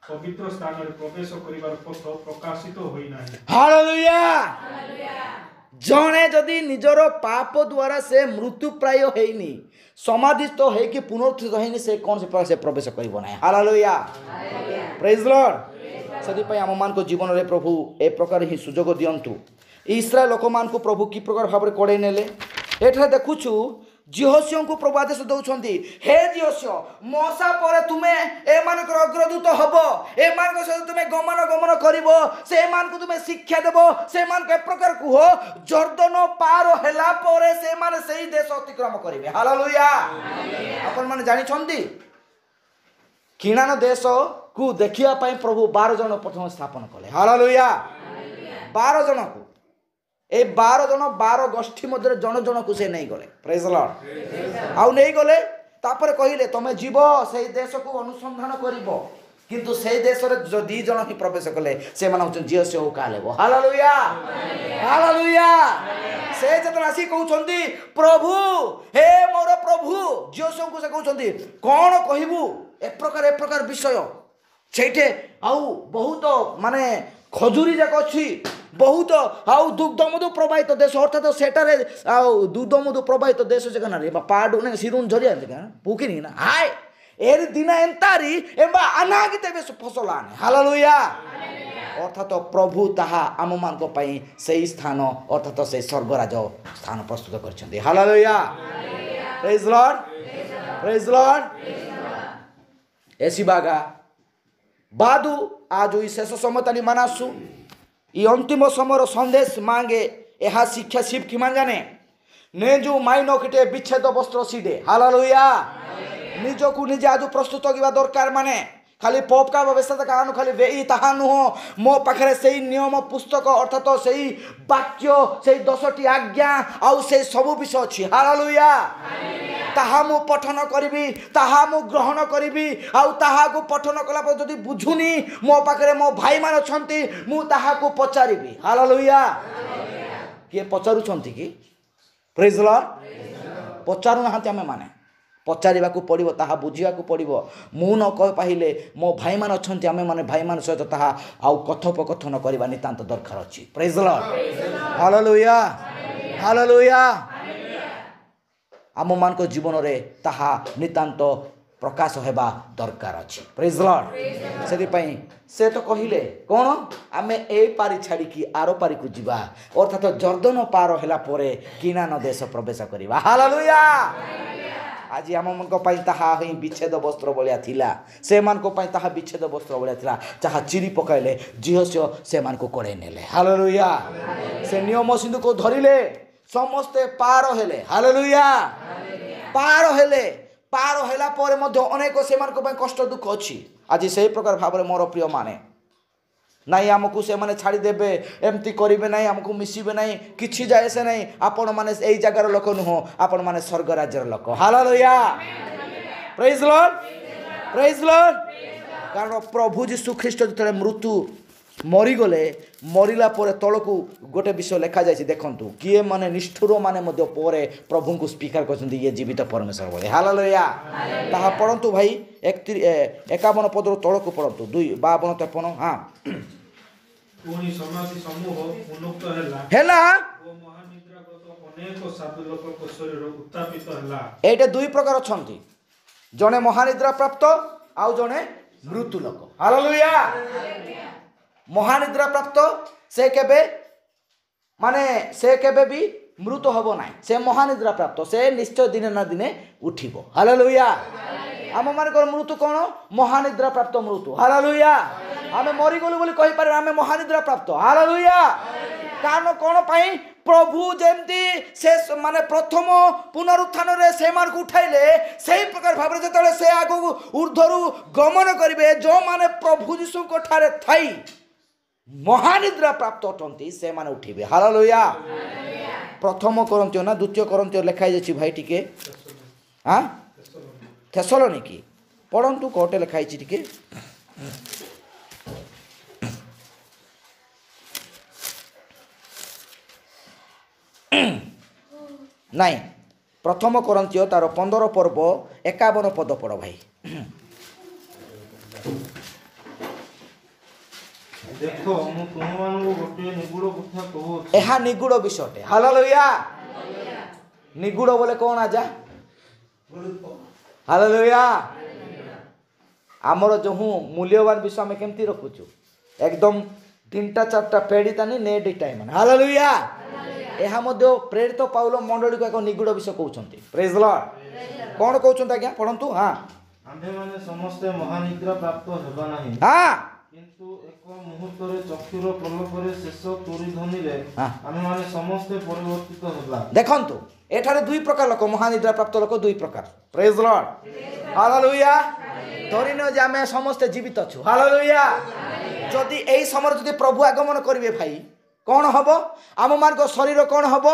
पवित्र स्थान रे प्रवेश करिवार पथ प्रकाशित होई नाही हालेलुया जणे जदि निजर पाप द्वारा से मृत्यु प्राय हेनी समाधिस्थ है कि पुनरुत्थित हेनी से कौन से प्रवेश करिबो नाही हालेलुया प्रेज द लॉर्ड सदी पय हम मान को जीवन रे प्रभु ए प्रकार ही सुजोग दियंतु इस्राएल लोक मान को प्रभु की प्रकार भाबरे कोडे नेले एठा देखुछु जिहोसियों को प्रभु आदेश दौरान हे जिहोसियो मशा पर तुम्हें एमानकर अग्रदूत हब एमान सहित तुम्हें गमन गमन कर से तुम्हें शिक्षा देव से प्रकार कह जर्दन पार होला पर से माने सही देश अतिक्रम करेंगे। हालेलुया। आपण माने जानिछंती किणान देश को देखिया पाई प्रभु 12 जन प्रथम स्थापन कले। हालेलुया। 12 जन को ए 12 जन 12 गोष्ठी मध्य जन जन को से नहीं गले। Praise the Lord. आउ नहीं गले तापर कहिले तमे जीव से देश को अनुसंधान करिवो किंतु से देश रे जो 2 जन ही प्रवेश कले से माने होचन जियो से कालेबो। हालेलुया। हालेलुया। से जतन आसी कहउछंती प्रभु हे मोर प्रभु जियो से को से कहउछंती कोन कहिबू ए प्रकार विषय छैठे आउ बहुत माने खजुरी जाक अच्छी बहुत आउ दुग्ध मधु प्रवाहित देश अर्थात सेटारे आउ दुग्ध मधु प्रवाहित देश जगह रे पाडु ने सिरुन झरिया जगह पुकिनी ना हाय एर दिन एंतारी एबा अनागिते बेस फसल आने। हालेलुया। अर्थात प्रभु ताहा आम मान को पई सेही स्थान अर्थात से स्वर्गराज स्थान प्रस्तुत करछन्ते। Hallelujah. Praise Lord. Praise Lord. एसी बागा बादू आज ई शेष समतानी मानासु ई अंतिम समर संदेश मांगे यह शिक्षा शिव कि मान जाने ने जो माइनो किटे विच्छेद वस्त्र सीधे। हालेलुया। निज को निजे आज प्रस्तुत किबा दरकार माने खाली पॉप का व्यवस्था कानु खाली वेई ताहा नुह मो पाखरे सेही नियम पुस्तक अर्थात सेही वाक्य सेही 10टी आज्ञा आउ से सब विषय अछि। हालेलुया। ताहा मु पठन करिबी ताहा मु ग्रहण करिबी आउ ताहा को पठन कला पर जदी बुझुनी मो पाखरे मो भाई मान अछंती मु ताहा को पचारिबी। हालेलुया। के पचारु छंती की? Praise the Lord. पचारु नाहंती हमें माने पचारिबा को पड़िबो ताहा बुझिया को पड़िबो मु न कह पाहिले मो भाई मान अछंती हमें माने भाई मान सहित ताहा आउ कथोपकथन करबा नितांत दरकार अछि। Praise the Lord. Hallelujah. Hallelujah. आम मान को जीवन रे ताहा नितांत प्रकाश हेबा दरकार अछि। Praise the Lord. सेति पई से तो कहिले कोन आमे ए पारी छाड़ी की आरो पारी को जीवा अर्थात जर्दन पार होला परे किनान देश प्रवेश करिबा। हालेलुया। आज आम मन को पई ताहा ही विच्छेद वस्त्र बलिया थिला से मान को पई ताहा विच्छेद वस्त्र बलिया थिला जहा चिरी पकाइले जिहस्य से मान को कोड़े नेले। हालेलुया। से नियम सिंधु को धरिले समस्ते पार हेले। हालेलुया। पार हेले पार होला पर मध्य अनेक से मान को पई कष्ट दुख अछि। आज से प्रकार भाव रे मोर प्रिय माने नाई आमको से माने छाड़ी देबे एमती करिवे नाई आमको मिसिबे नाई किछि जाय से नाई आपण माने एई जगार लोक नुहो आपण माने स्वर्ग राज्यर लोक। Hallelujah. Praise Lord. Praise Lord. कारण प्रभु यीशु ख्रीष्ट जतले मृत्यु मरी गले मरिला पर तळकू गोटे विषय लिखा जायछि देखंतु किए माने निष्ठुर माने मध्य परे प्रभु को स्वीकार करछन्ती ये जीवित परमेश्वर बोले। हालेलुया। ताहा पढंतु भाई 51 पदर तळकू पढंतु 2:52-53। हां पुणी समाधि समूह उन्मुक्त हेला ओ महानिद्रागत अनेक साधु लोक को शरीर उत्तापित हला। एटे 2 प्रकार छंती जने महानिद्रा प्राप्त आउ जने मृत्यु लोक। हालेलुया। महानिद्रा प्राप्त से केबे माने से केबे भी मृत्यु हबो नाही से महानिद्रा प्राप्त से निश्चय दिने ना दिने उठिबो। हालेलुया। आम मान मृत्यु कौन महानिद्रा प्राप्त मृत्यु। हालेलुया। आम मरीगलु बोली कहि पारे आम महानिद्रा प्राप्त। हालेलुया। कारण कौन पाई प्रभु जेमती से माने प्रथम पुनरुत्थान रे से मान को उठाइले सही प्रकार भाव जतले से आगु ऊर्ध्वरु गमन करिवे जो माने प्रभु यीशु को ठारे थाई महानिद्रा प्राप्त अटंती से माने उठिबे। हालेलुया। प्रथम करंतियो ना द्वितीय करंतियो लिखाई जाछि भाई टिके हां थेसलोनिकी पढ़ंतु कोटे लिखाई छि टिके नहीं प्रथम करंतियो तार 15 पर्व 51 पद पढ़ भाई। देखो मु तुम मानू गोटे निगुड़ कथा कहू एहा निगुड़ विषयटे। हालेलुया। निगुड़ बोले कौन आजा? हालेलुया। आमर जो हूँ मूल्यवान विषय आम केमती रखुचु एकदम 3टा 4टा पेड़ी तानी नेट टाइम। हालेलुया। ଏହା ମଧ୍ୟ ପ୍ରେରିତ ପାଉଲ ମଣ୍ଡଳୀକୁ ଏକ ନିଗୁଡ଼ ବିଷୟ କହୁଛନ୍ତି। ପ୍ରେଜ୍ ଦ ଲର୍ଡ। କ'ଣ କହୁଛନ୍ତି ଆଜ୍ଞା ପଢ଼ନ୍ତୁ। ହଁ ଆମ୍ଭେମାନେ ସମସ୍ତେ ମହାନିଦ୍ରା ପ୍ରାପ୍ତ ହେବା ନାହିଁ, ହଁ କିନ୍ତୁ ଏକ ମୁହୂର୍ତ୍ତରେ ଚକ୍ଷୁର ପଲକରେ ଶେଷ ତୁରିଧ୍ୱନିରେ ହଁ। ଆମେମାନେ ସମସ୍ତେ ପରିବର୍ତ୍ତିତ ହେବା। ଦେଖନ୍ତୁ ଏଠାରେ ଦୁଇ ପ୍ରକାର ଲୋକ, ମହାନିଦ୍ରା ପ୍ରାପ୍ତ ଲୋକ ଦୁଇ ପ୍ରକାର। ପ୍ରେଜ୍ ଦ ଲର୍ଡ। ହାଲେଲୁୟା। ଧରିନିଅ ଯେ ଆମେ ସମସ୍ତେ ଜୀବିତ ଅଛୁ। ହାଲେଲୁୟା। ଯଦି ଏହି ସମୟରେ ଯଦି ପ୍ରଭୁ ଆଗମନ କରିବେ ଭାଇ, କ'ଣ ହବ? ଆମମାନଙ୍କ ଶରୀର କ'ଣ ହବ?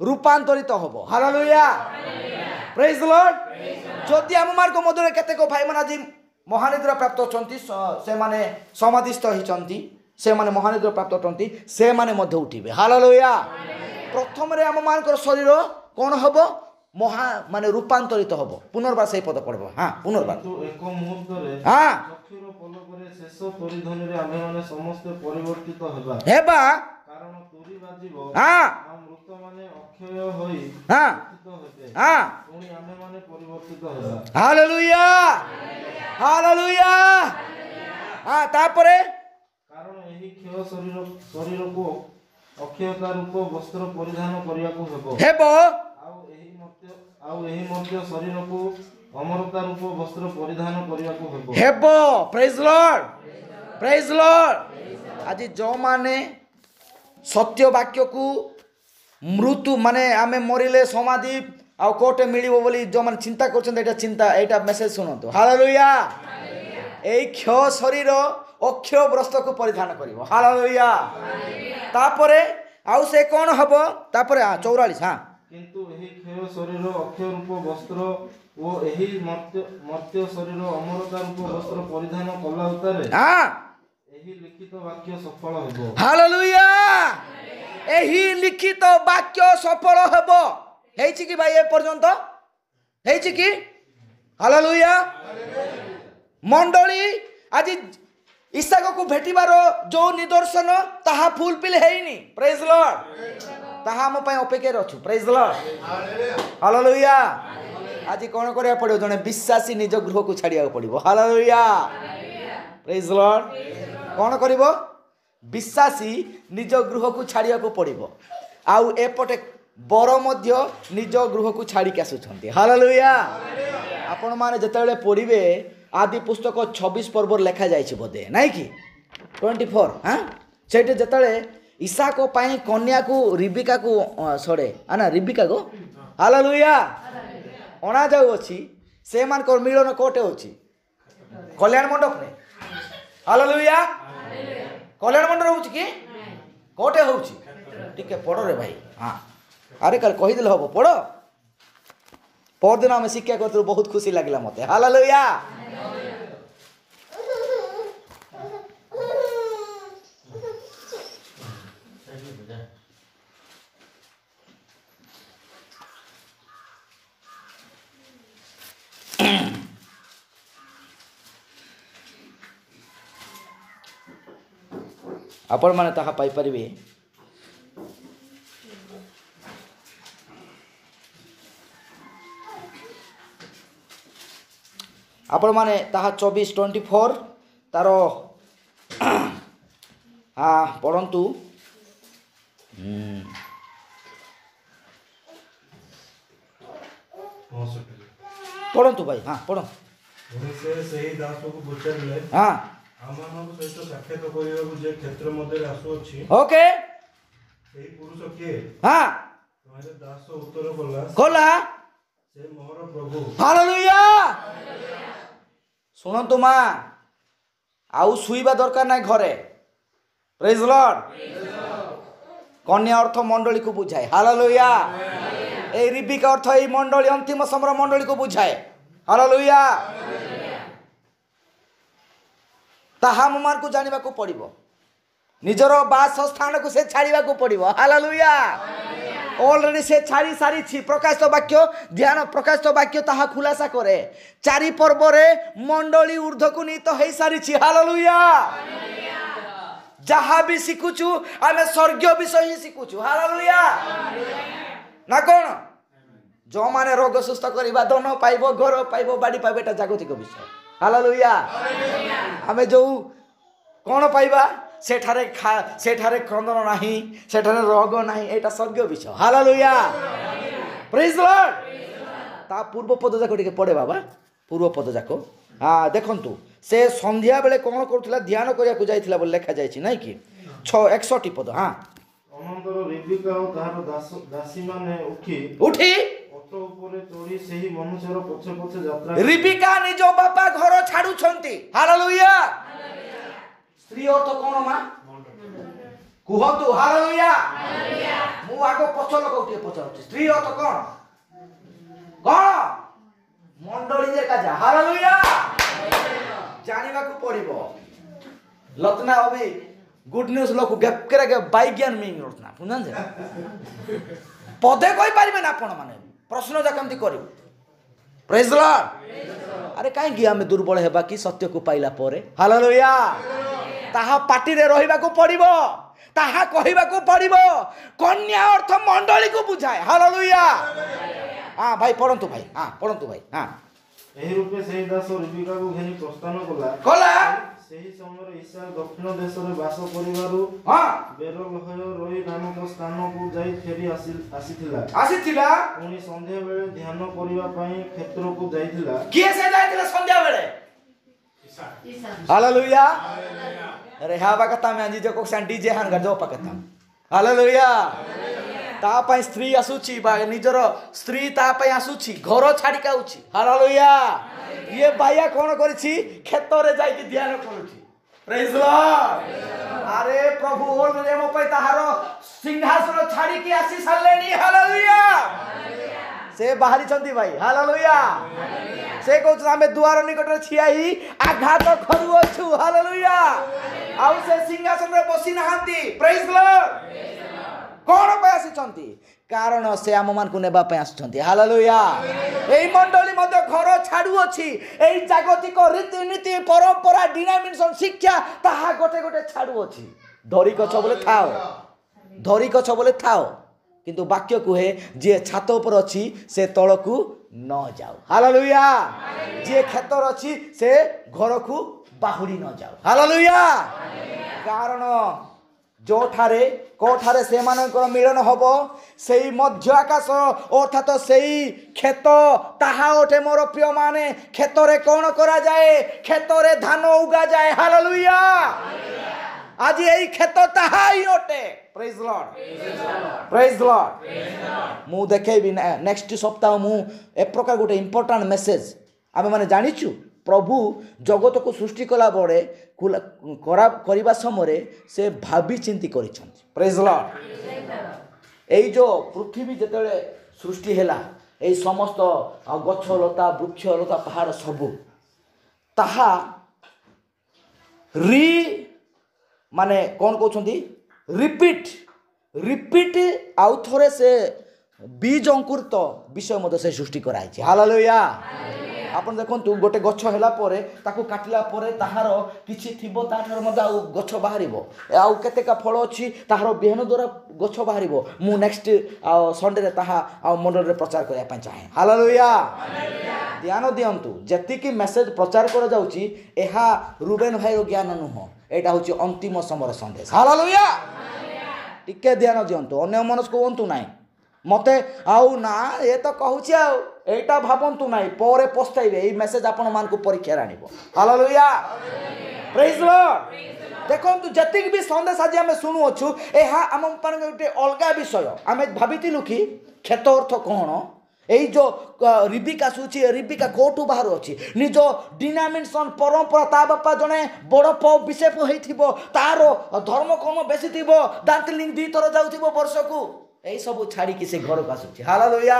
ରୂପାନ୍ତରିତ ହବ। ହାଲେଲୁୟା। ପ୍ରେଜ୍ ଦ ଲର୍ଡ। ଯଦି ଆମମାନଙ୍କ ମଧ୍ୟରେ କେତେକ ଭାଇମାନେ ଆଜି ମହାନିଦ୍ରା ପ୍ରାପ୍ତ ଅଛନ୍ତି, ସେମାନେ ସମାଧିସ୍ଥ ହେଇଛନ୍ତି, ସେମାନେ ମହାନିଦ୍ରା ପ୍ରାପ୍ତ ଅଛନ୍ତି, ସେମାନେ ମଧ୍ୟ ଉଠିବେ। ହାଲେଲୁୟା। ପ୍ରଥମରେ ଆମମାନଙ୍କର ଶରୀର କ'ଣ ହବ? ମାନେ ରୂପାନ୍ତରିତ ହବ। ପୁନର୍ବାର ସେଇ ପଦ ପଢ଼ିବ। ହଁ ପୁନର୍ବାର। କିନ୍ତୁ ଏକ ମୁହୂର୍ତ୍ତରେ ହଁ ଚକ୍ଷୁର ପଲକରେ ଶେଷ ତୁରିଧ୍ୱନିରେ ଆମେମାନେ ସମସ୍ତେ ପରିବର୍ତ୍ତିତ ହେବା। ହେବା। କାରଣ ତୁରି ବାଜିବ, ହଁ ଆଉ ମୃତମାନେ ଅକ୍ଷୟ ହୋଇ ହଁ ଉତ୍ଥିତ ହେବେ, ହଁ। ପୁଣି ଆମେମାନେ ପରିବର୍ତ୍ତିତ ହେବା। ହାଲେଲୁୟା। ହାଲେଲୁୟା। ହଁ ତାପରେ କାରଣ ଏହି କ୍ଷୟ ଶରୀରକୁ ଅକ୍ଷୟତା ରୂପ ବସ୍ତ୍ର ପରିଧାନ କରିବାକୁ ହେବ, ହେବ। ଆଉ ଏହି ମଧ୍ୟ ଶରୀରକୁ ଅମରତା ରୂପ ବସ୍ତ୍ର ପରିଧାନ କରିବାକୁ ହେବ। ହେବ। ପ୍ରେଜ୍ ଦ ଲର୍ଡ। ପ୍ରେଜ୍ ଦ ଲର୍ଡ। ଆଜି ଯେଉଁମାନେ ସତ୍ୟ ବାକ୍ୟକୁ ମୃତ୍ୟୁ ମାନେ ଆମେ ମରିଲେ ସମାଧି ଆଉ କୋଉଟେ ମିଳିବ ବୋଲି ଯେଉଁମାନେ ଚିନ୍ତା କରୁଛନ୍ତି, ଏଇଟା ମେସେଜ ଶୁଣନ୍ତୁ। ହାଲେଲୁୟା। ଏଇ କ୍ଷୟ ଶରୀର ଅକ୍ଷୟ ବସ୍ତ୍ରକୁ ପରିଧାନ କରିବ। ହାଲେଲୁୟା। ତାପରେ ଆଉ ସେ କ'ଣ ହବ? ତାପରେ 44। ହଁ କିନ୍ତୁ ଏହି କ୍ଷୟ ଶରୀର ଅକ୍ଷୟ ରୂପ ବସ୍ତ୍ର ଓ ଏହି ମର୍ତ୍ତ୍ୟ ଶରୀର ଅମରତା ରୂପ ବସ୍ତ୍ର ପରିଧାନ କଲା ଉତ୍ତାରେ ହଁ ଏହି ଲିଖିତ ବାକ୍ୟ ସଫଳ ହେବ। ହାଲେଲୁୟା। ଏହି ଲିଖିତ ବାକ୍ୟ ସଫଳ ହେବ। ହେଇଛି କି ଭାଇ? ଏ ପର୍ଯ୍ୟନ୍ତ ହେଇଛି କି? ହାଲେଲୁୟା। ମଣ୍ଡଳୀ ଆଜି ଇସାକକୁ ଭେଟିବାର ଯୋଉ ନିଦର୍ଶନ ତାହା ଫୁଲଫିଲ୍ ହେଇନି। ପ୍ରେଜ୍ ଦ ଲର୍ଡ। ତାହା ଆମ ପାଇଁ ଅପେକ୍ଷାରେ ଅଛୁ। ପ୍ରେଜ୍ ଦ ଲର୍ଡ। ହାଲେଲୁୟା। ଆଜି କ'ଣ କରିବାକୁ ପଡ଼ିବ? ଜଣେ ବିଶ୍ୱାସୀ ନିଜ ଗୃହକୁ ଛାଡ଼ିବାକୁ ପଡ଼ିବ। ହାଲେଲୁୟା। ପ୍ରେଜ୍ ଦ ଲର୍ଡ। କ'ଣ କରିବ? ବିଶ୍ୱାସୀ ନିଜ ଗୃହକୁ ଛାଡ଼ିବାକୁ ପଡ଼ିବ। ଆଉ ଏପଟେ ବର ମଧ୍ୟ ନିଜ ଗୃହକୁ ଛାଡ଼ିକି ଆସୁଛନ୍ତି। ହାଲେଲୁୟା। ଆପଣମାନେ ଯେତେବେଳେ ପଢ଼ିବେ ଆଦି ପୁସ୍ତକ 26 ପର୍ବରେ ଲେଖାଯାଇଛି ବୋଧେ, ନାଇଁ କି? 24। ହଁ ସେଇଠି ଯେତେବେଳେ ଇସାକ ପାଇଁ କନ୍ୟାକୁ ରିବିକାକୁ ରିବିକାକୁ ହାଲେଲୁୟା ଅଣାଯାଉଅଛି, ସେମାନଙ୍କର ମିଳନ କୋଉଠି ହେଉଛି? କଲ୍ୟାଣ ମଣ୍ଡପରେ। ହାଲେଲୁୟା। କଲ୍ୟାଣ ମଣ୍ଡପ ହେଉଛି କି? କୋଉଠି ହେଉଛି? ଟିକେ ପଢ଼ରେ ଭାଇ। ହଁ ଆରେ କାଲି କହିଦେଲେ ହବ। ପଢ଼। ପରଦିନ ଆମେ ଶିକ୍ଷା କରିଥିଲୁ, ବହୁତ ଖୁସି ଲାଗିଲା ମୋତେ। ହାଲେଲୁୟା। ଆପଣମାନେ ତାହା ପାଇପାରିବେ। ଆପଣମାନେ ତାହା 24 ତାର ପଢ଼ନ୍ତୁ। ପଢ଼ନ୍ତୁ ଭାଇ। ହଁ ପଢ଼ନ୍ତୁ। ସେ ସେହି ଦାସକୁ ପଚାରିଲେ, ହଁ ଆମମାନଙ୍କ ସହିତ ସାକ୍ଷାତ କରିବାକୁ ଯେ କ୍ଷେତ୍ର ମଧ୍ୟରେ ଆସୁଅଛି, ଓକେ ସେହି ପୁରୁଷ କିଏ? ହଁ କହିଲେ, ଦାସ ଉତ୍ତର କଲା, କଲା ସେ ମୋର ପ୍ରଭୁ। ହାଲେଲୁୟା। ଶୁଣନ୍ତୁ ମା, ଆଉ ଶୋଇବା ଦରକାର ନାହିଁ ଘରେ। ପ୍ରେଜ୍ ଦ ଲର୍ଡ। କନ୍ୟା ଅର୍ଥ ମଣ୍ଡଳୀକୁ ବୁଝାଏ। ହାଲେଲୁୟା। এই রিবিকা অর্থ এই মণ্ডলী, অন্তিম সমর মণ্ডলীকে বুঝায়। হালেলুয়া। তাহা ଆମମାନଙ୍କୁ ଜାଣିବାକୁ ପଡ଼ିବ। ନିଜର ବାସସ୍ଥାନକୁ ସେ ଛାଡ଼ିବାକୁ ପଡ଼ିବ। ହାଲେଲୁୟା। ଅଲରେଡି ସେ ଛାଡ଼ି ସାରିଛି। ପ୍ରକାଶିତ ବାକ୍ୟ ଧ୍ୟାନ, ପ୍ରକାଶିତ ବାକ୍ୟ ତାହା ଖୁଲାସା କରେ। 4 ପର୍ବରେ ମଣ୍ଡଳୀ ଊର୍ଦ୍ଧ୍ୱକୁ ନୀତ ହେଇସାରିଛି। ହାଲେଲୁୟା। ଯାହା ବି ଶିଖୁଛୁ ଆମେ ସ୍ୱର୍ଗୀୟ ବିଷୟ ହିଁ ଶିଖୁଛୁ। ହାଲେଲୁୟା। ନା କ'ଣ? ଯେଉଁମାନେ ରୋଗ ସୁସ୍ଥ କରିବା, ଧନ ପାଇବ, ଘର ପାଇବ, ବାଡ଼ି ପାଇବ, ଏଟା ଜାଗତିକ ବିଷୟ। ହାଲେଲୁୟା। ଆମେ ଯେଉଁ କ'ଣ ପାଇବା? ସେଠାରେ ସେଠାରେ କ୍ରନ୍ଦନ ନାହିଁ, ସେଠାରେ ରୋଗ ନାହିଁ। ଏଇଟା ସ୍ୱର୍ଗୀୟ ବିଷୟ। ହାଲେଲୁୟା, ପ୍ରେଜ୍ ଦ ଲର୍ଡ। ତା ପୂର୍ବ ପଦ ଯାକ ଟିକେ ପଡ଼େ ବାବା, ପୂର୍ବ ପଦ ଯାକ। ଦେଖନ୍ତୁ ସେ ସନ୍ଧ୍ୟା ବେଳେ କ'ଣ କରୁଥିଲା? ଧ୍ୟାନ କରିବାକୁ ଯାଇଥିଲା ବୋଲି ଲେଖାଯାଇଛି ନାଇଁ କି? 61 ପଦ। ଅନନ୍ତର ରେବେକା ଓ ତାହାର ଦାସୀମାନେ ଉଠି ଓଟ ଉପରେ ଚଢ଼ି ସେହି ମନୁଷ୍ୟର ପଛେ ପଛେ ଯାତ୍ରା। ରିବିକା ନିଜ ବାପା ଘର ଛାଡୁଛନ୍ତି। ହାଲେଲୁୟା। ସ୍ତ୍ରୀ ଅର୍ଥ କ'ଣ ମା? କୁହନ୍ତୁ ହାଲେଲୁୟା। ମୁଁ ଆଗ ପଛ ଲୋକ ଟିକେ ପଚାରୁଛି, ସ୍ତ୍ରୀ ଅର୍ଥ କ'ଣ? କ'ଣ? ମଣ୍ଡଳୀ ଯେ କାଜା। ହାଲେଲୁୟା। ଜାଣିବାକୁ ପଡ଼ିବ। ଲତନା ଅବି ଗୁଡ୍ ନ୍ୟୁଜ୍ ଲୋକ ଗେପକେରାକେ ବାଇଜ୍ଞାନ ମିଂ ରତ୍ନା ବୁଝନ୍ତି ପଦେ କହିପାରିବେ ନା ଆପଣ ମାନେ ପ୍ରଶ୍ନ ଯା କେମିତି କରିବୁ? ପ୍ରେଜ୍ ଦ ଲର୍ଡ। ଆରେ କାହିଁକି ଆମେ ଦୁର୍ବଳ ହେବା କି ସତ୍ୟକୁ ପାଇଲା ପରେ? ହାଲେଲୁୟା। ତାହା ପାଟିରେ ରହିବାକୁ ପଡ଼ିବ, ତାହା କହିବାକୁ ପଡ଼ିବ। କନ୍ୟା ଅର୍ଥ ମଣ୍ଡଳୀକୁ ବୁଝାଏ। ହାଲେଲୁୟା। ଭାଇ ପଢ଼ନ୍ତୁ ଭାଇ, ପଢ଼ନ୍ତୁ ଭାଇ। ଏହି ରୂପେ ସେହି ଦାସ ରେବେକାକୁ ଘେନି ପ୍ରସ୍ଥାନ କଲା। ସେହି ସମୟରେ ଇଶା ଦକ୍ଷିଣ ଦେଶରେ ବାସ କରିବାରୁ ବେରଲହୟ ରୋଇ ନାମକ ସ୍ଥାନକୁ ଯାଇ ଫେରି ଆସିଥିଲା। ପୁଣି ସନ୍ଧ୍ୟା ବେଳେ ଧ୍ୟାନ କରିବା ପାଇଁ କ୍ଷେତ୍ରକୁ ଯାଇଥିଲା। କିଏ ସେ ଯାଇଥିଲା ସନ୍ଧ୍ୟା ବେଳେ? ହାଲେଲୁୟା। अरे ह्या बघता मी आजी जो कोक्सान डीजे हान गजो पकता। हालेलुया। ता पई स्त्री आसुची बा निजर स्त्री ता पई आसुची घर छाडी काउची। हालेलुया। ये बाया कोन करछि? खेत रे जाई कि ध्यान करूची। Praise Lord. अरे प्रभु ओल रे मो पई ताहार सिंहासन छाडी कि आसी सालेनी। हालेलुया। से बाहरी चंदी भाई। हालेलुया। से कहउछ आमे दुआर निकट रे छियाई आघात करूछु। हालेलुया। आउ से सिंहासन रे बसी नाहंती। Praise the Lord. कोन पे आसीचंती? कारण से आम मान को नेबा पे आछंती। हालेलुया। एई मंडली मध्ये घर छाडू अछि। एई जागतिक रीति नीति परंपरा डिनोमिनेशन शिक्षा ताहा गोटे गोटे छाडू अछि। धरी कछ बोले थाओ, धरी कछ बोले थाओ, किंतु वाक्य कुहे जे छात ऊपर अछि से तळकू न जाओ। हालेलुया। जे खेतर अछि से घर को बाहुरी न जाओ। हालेलुया। कारण जो ठारे कोठारे से मानकर मिलन हबो सेई मध्य आकाश अर्थात सेई खेत ताहा ओठे मोर प्रिय माने खेतरे कोन करा जाए? खेतरे धान उगा जाए। हालेलुया। आज एई खेत ताहा ही ओटे। Praise the Lord. Praise the Lord. मु देखेबी नेक्स्ट सप्ताह मु ए प्रकार गोटे इंपोर्टेंट मेसेज आमे माने जानिचु। प्रभु जगत को सृष्टि कला बड़े करवा समय से भावी चिंती करिसंती। Praise the Lord. एई जो पृथ्वी जेतेले सृष्टि हैला एई समस्त गछ लता वृक्ष लता पहाड़ सबु ताहा माने कौन कहउछंती रिपीट आउ थोरे से बीज अंकुरित विषय मध्य से सृष्टि कराई। हालेलुया। आपण देखंतु गोटे गछ हैला परे ताकू काटिला परे ताहार किछि थिबो ताठार मध्ये आउ गछ बाहरिबो। आउ केतेका फल अछि ताहार बिहन द्वारा गछ बाहरिबो। मु नेक्स्ट संडे रे ताहा आउ मंडल रे प्रचार करिया पय चाहे। हालेलुया। ध्यान दियंतु जति कि मेसेज प्रचार कर जाउची एहा रुबेन भाई रो ज्ञान नुह, एटा होची अंतिम समर संदेश। हालेलुया। टिके ध्यान दियंतु, अन्य मनस को होंतु नाही मते आउ ना ए तो कहूची आउ एटा भाबंतु नाही परे पछताइबे। एई मेसेज आपण मान को परीक्षा रानिबो। हालेलुया। Praise the Lord. देखंतु जति भी संदेश आज हमें सुनु अछु एहा हम पर गोटे अलगा विषय हमें भाबितिलु कि खेत अर्थ कोन? एई जो रिबिका सुची रिबिका कोटू बाहर अछि निज डिनोमिनेशन परंपरा ता बापा जने बड़ विषय होइथिबो तारो धर्म कर्म बेसी थिबो दांतलिंग दी थर जाउथिबो वर्षकू एई सब छाड़ी कि से घर को आसुची। हालेलुया।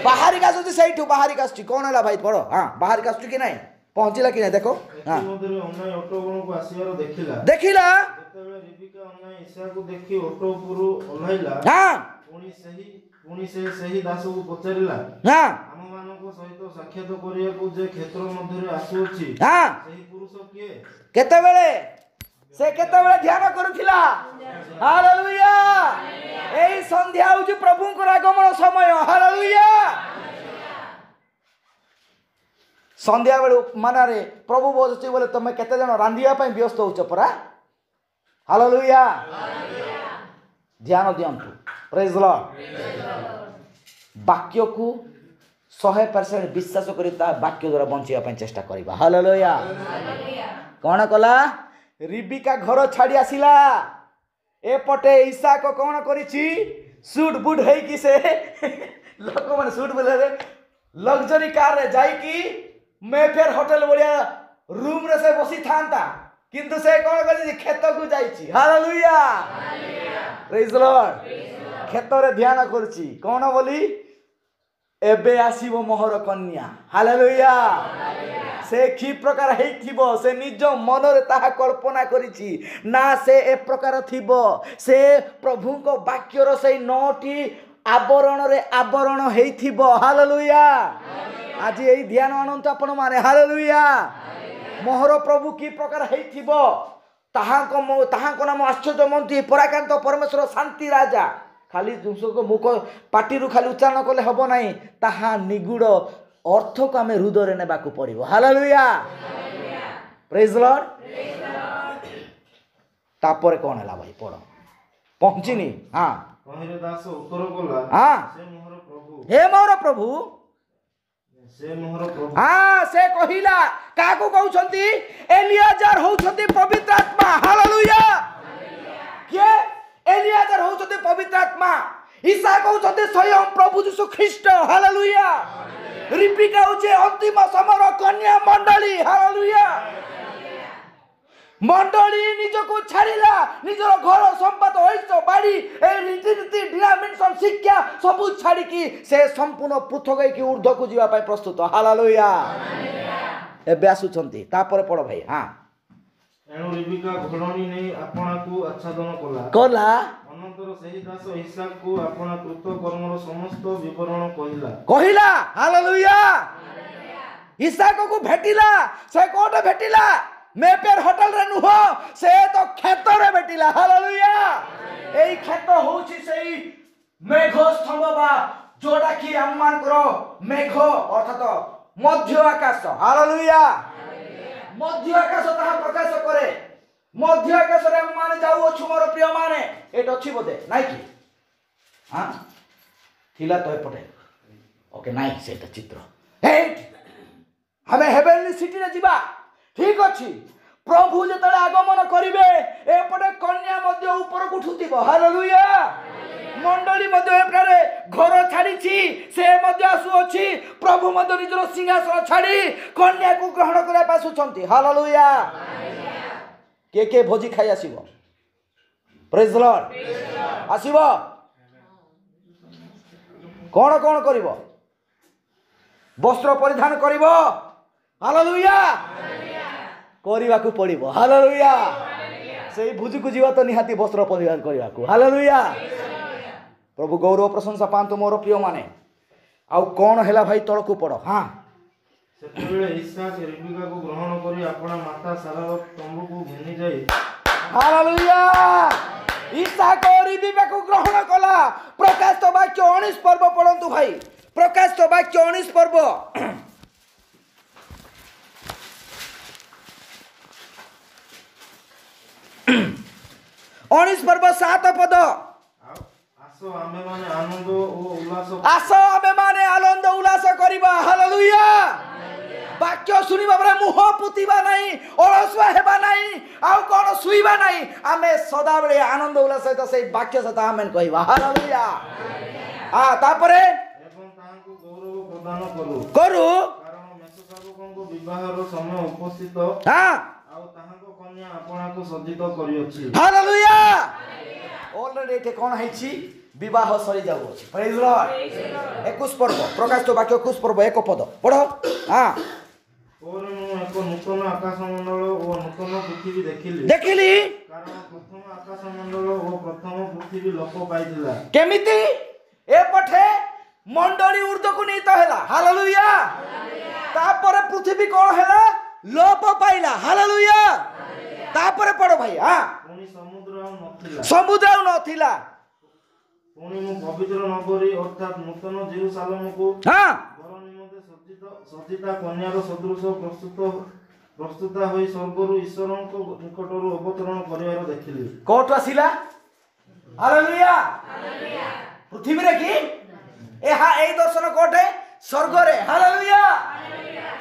बाहरी का आसुची सेठू बाहरी का आसुची कोन हला भाई पढ़ो। बाहरी का आसुची कि नहीं पहुंचिला कि नहीं देखो। मधुरे अन्नाय ऑटो को आसीबार देखिला जेतेबेले रिबिका अन्नाय ईसा को देखि ऑटो उपरु ओल्हाइला पुणी सही दास को पचारिला हम मानको सहित साक्षात करिया को जे क्षेत्र मध्य रे आसु अछि सही पुरुष किए? केतेबेले से केतेबेले ध्यान करूथिला। हालेलुया। एई संध्या होची प्रभु को आगमन समय। हालेलुया। संध्या बेलू मानारे प्रभु बोलछि बोले तमे केते जण रांधिया पय व्यस्त होछ परा। हालेलुया ध्यान दियंतु प्रेज द लॉर्ड वाक्य को 100% विश्वास करी ता वाक्य द्वारा बंचिया ପାଇଁ चेष्टा करिबा हालेलुया कौन कला रिबिका घर छाड़ी आसिला एपटे इसाक कौन करिछि सूट बूट है कि से लोक माने सूट बोले लग्जरी कार रे जाई कि मेफेयर होटल बढ़िया रूम रे से बसी थांता किंतु से कौन करिछि खेत को जाईछि हालेलुया प्रेज द लॉर्ड खेत रे ध्यान करछि कौन बोली एबे आसीबो मोहर कन्या हालेलुया से कि प्रकार हेइथिबो से निज मन रे ताहा कल्पना करिछि ना से ए प्रकार थिबो से प्रभु को वाक्य रो से 9टी आवरण रे आवरण हेइथिबो हालेलुया आज एई ध्यान अनंत आपण माने हालेलुया मोहर प्रभु कि प्रकार हेइथिबो ताहाको नाम आश्चर्य मंत्री पराकांत परमेश्वर शांति राजा खाली को मुख पाटी रू खाली उच्चारण कले हबो नाही ताहा निगुड़ अर्थ को आम हृदय नेबा को पड़िबो हालेलुया प्रेज द लॉर्ड तापर कोन हला भाई पढ़ पहुंचिनी हां कहिले दास उत्तर कला हां से मोहर प्रभु हे मोर प्रभु से मोहर प्रभु हां से कहिला काको कहउछंती एलियाजार होउछंती पवित्र आत्मा हालेलुया के एलियाजार होउछंती पवित्र आत्मा ईसा कहउछंती स्वयं प्रभु यीशु ख्रीस्ट हालेलुया रिपिका होचे अंतिम समर कन्या मंडली हालेलुया मंडली निजको छाड़िला निजर घर संपद ऐश बाड़ी ए रीति डिनोमिनेशन शिक्षा सब छाड़ी की से संपूर्ण पृथक की ऊर्ध्व को जीवा पाई प्रस्तुत हालेलुया एबे आसुछंती तापर पड़ भाई हां एणु रिबिका घोड़नी नहीं आपना को आच्छादन कला अनंतर सही दास इसाक को आपना कृत कर्मर समस्त विवरण कहिला हालेलुया इसाक को भेटिला से कोटे भेटिला मेपेर होटल रे नुह से तो खेत रे भेटिला हालेलुया एई खेत होउची सेई मेघ स्तंभ बा जोडा की अम्मान करो मेघ अर्थात मध्य आकाश हालेलुया मध्य आकाश ताहा प्रकाश करे मध्य आकाश रे माने जाऊ अछु मोर प्रिय माने एट अछि बोधे नाइ कि हां थिला तो एपटे ओके नाइ सेटा चित्र हे हमें हेवेनली सिटी रे जिबा ठीक अछि प्रभु जेतले आगमन करिवे एपटे कन्या मध्य ऊपर को उठुतिबो हालेलुया मंडली मध्य एप्रारे घर छाड़ी से मध्य आसु अछि प्रभु मध्य निजर सिंहासन छाड़ी कन्या को ग्रहण करे पासुछंती हालेलुया के भोजी खाई आसीबो प्रेज द लॉर्ड आसीबो कोन कोन करिवो वस्त्र परिधान करिवो हालेलुया करिवा को पड़िबो हालेलुया सेई भोजी को जीवा तो निहाती वस्त्र परिधान करिवा को हालेलुया प्रभु गौरव प्रशंसा पांतु मोर प्रिय माने आउ कौन हैला भाई तळ को पड़ हां सेतेबेले इसाक रिबिका को ग्रहण करी आपना माता सारार तंबू को घेनी जाई हालेलुया इसाक रिबिका को ग्रहण कला प्रकाश तो वाक्य 19 पर्व पढंतु भाई प्रकाश तो वाक्य 19 पर्व 19 पर्व 7 पद आसो आमे माने आनंद उल्लास करिबा हालेलुया वाक्य सुनिबा परे मुह पुतिबा नाही अलसुआ हेबा नाही आउ कोन सुइबा नाही आमे सदा बेले आनंद उल्लास सहित से वाक्य सहित आमेन कहिबा हालेलुया आ तापरे एवं तांको गौरव प्रदान करू कारण मेसोसाबुकंको विवाहर समय उपस्थित हां आउ ताहाको कन्या आपना को सज्जित करियछि हालेलुया ऑलरेडी एते कोन हैछि विवाह सरी जाउ अछि प्रेज द लॉर्ड 21 पर्व प्रकाश तो वाक्य 21 पर्व एक पद पढो हां और एक नूतन आकाश मंडल और नूतन पृथ्वी देखिली कारण प्रथम आकाश मंडल और प्रथम पृथ्वी लोप पाइतिला केमिति ए पठे मंडली ऊर्ध्व को नीत हैला हालेलुया तापर पृथ्वी कोन हैला लोप पाइला हालेलुया तापर पढो भाई हां पुनी समुद्र समुद्र नथिला पुनी मु पवित्र नगरी अर्थात नूतन जेरूसालेम को हां वर निमंते सज्जिता कन्यार सदृश प्रस्तुत ପ୍ରସ୍ତୁତ ହୋଇ ସ୍ୱର୍ଗରୁ ଈଶ୍ୱରଙ୍କ ନିକଟରୁ ଅବତରଣ କରିବାର ଦେଖିଲି। କୋଉଠୁ ଆସିଲା? ହାଲେଲୁୟା। ପୃଥିବୀରେ କି ଏହା ଏଇ ଦର୍ଶନ କୋଉଠେ? ସ୍ୱର୍ଗରେ। ହାଲେଲୁୟା।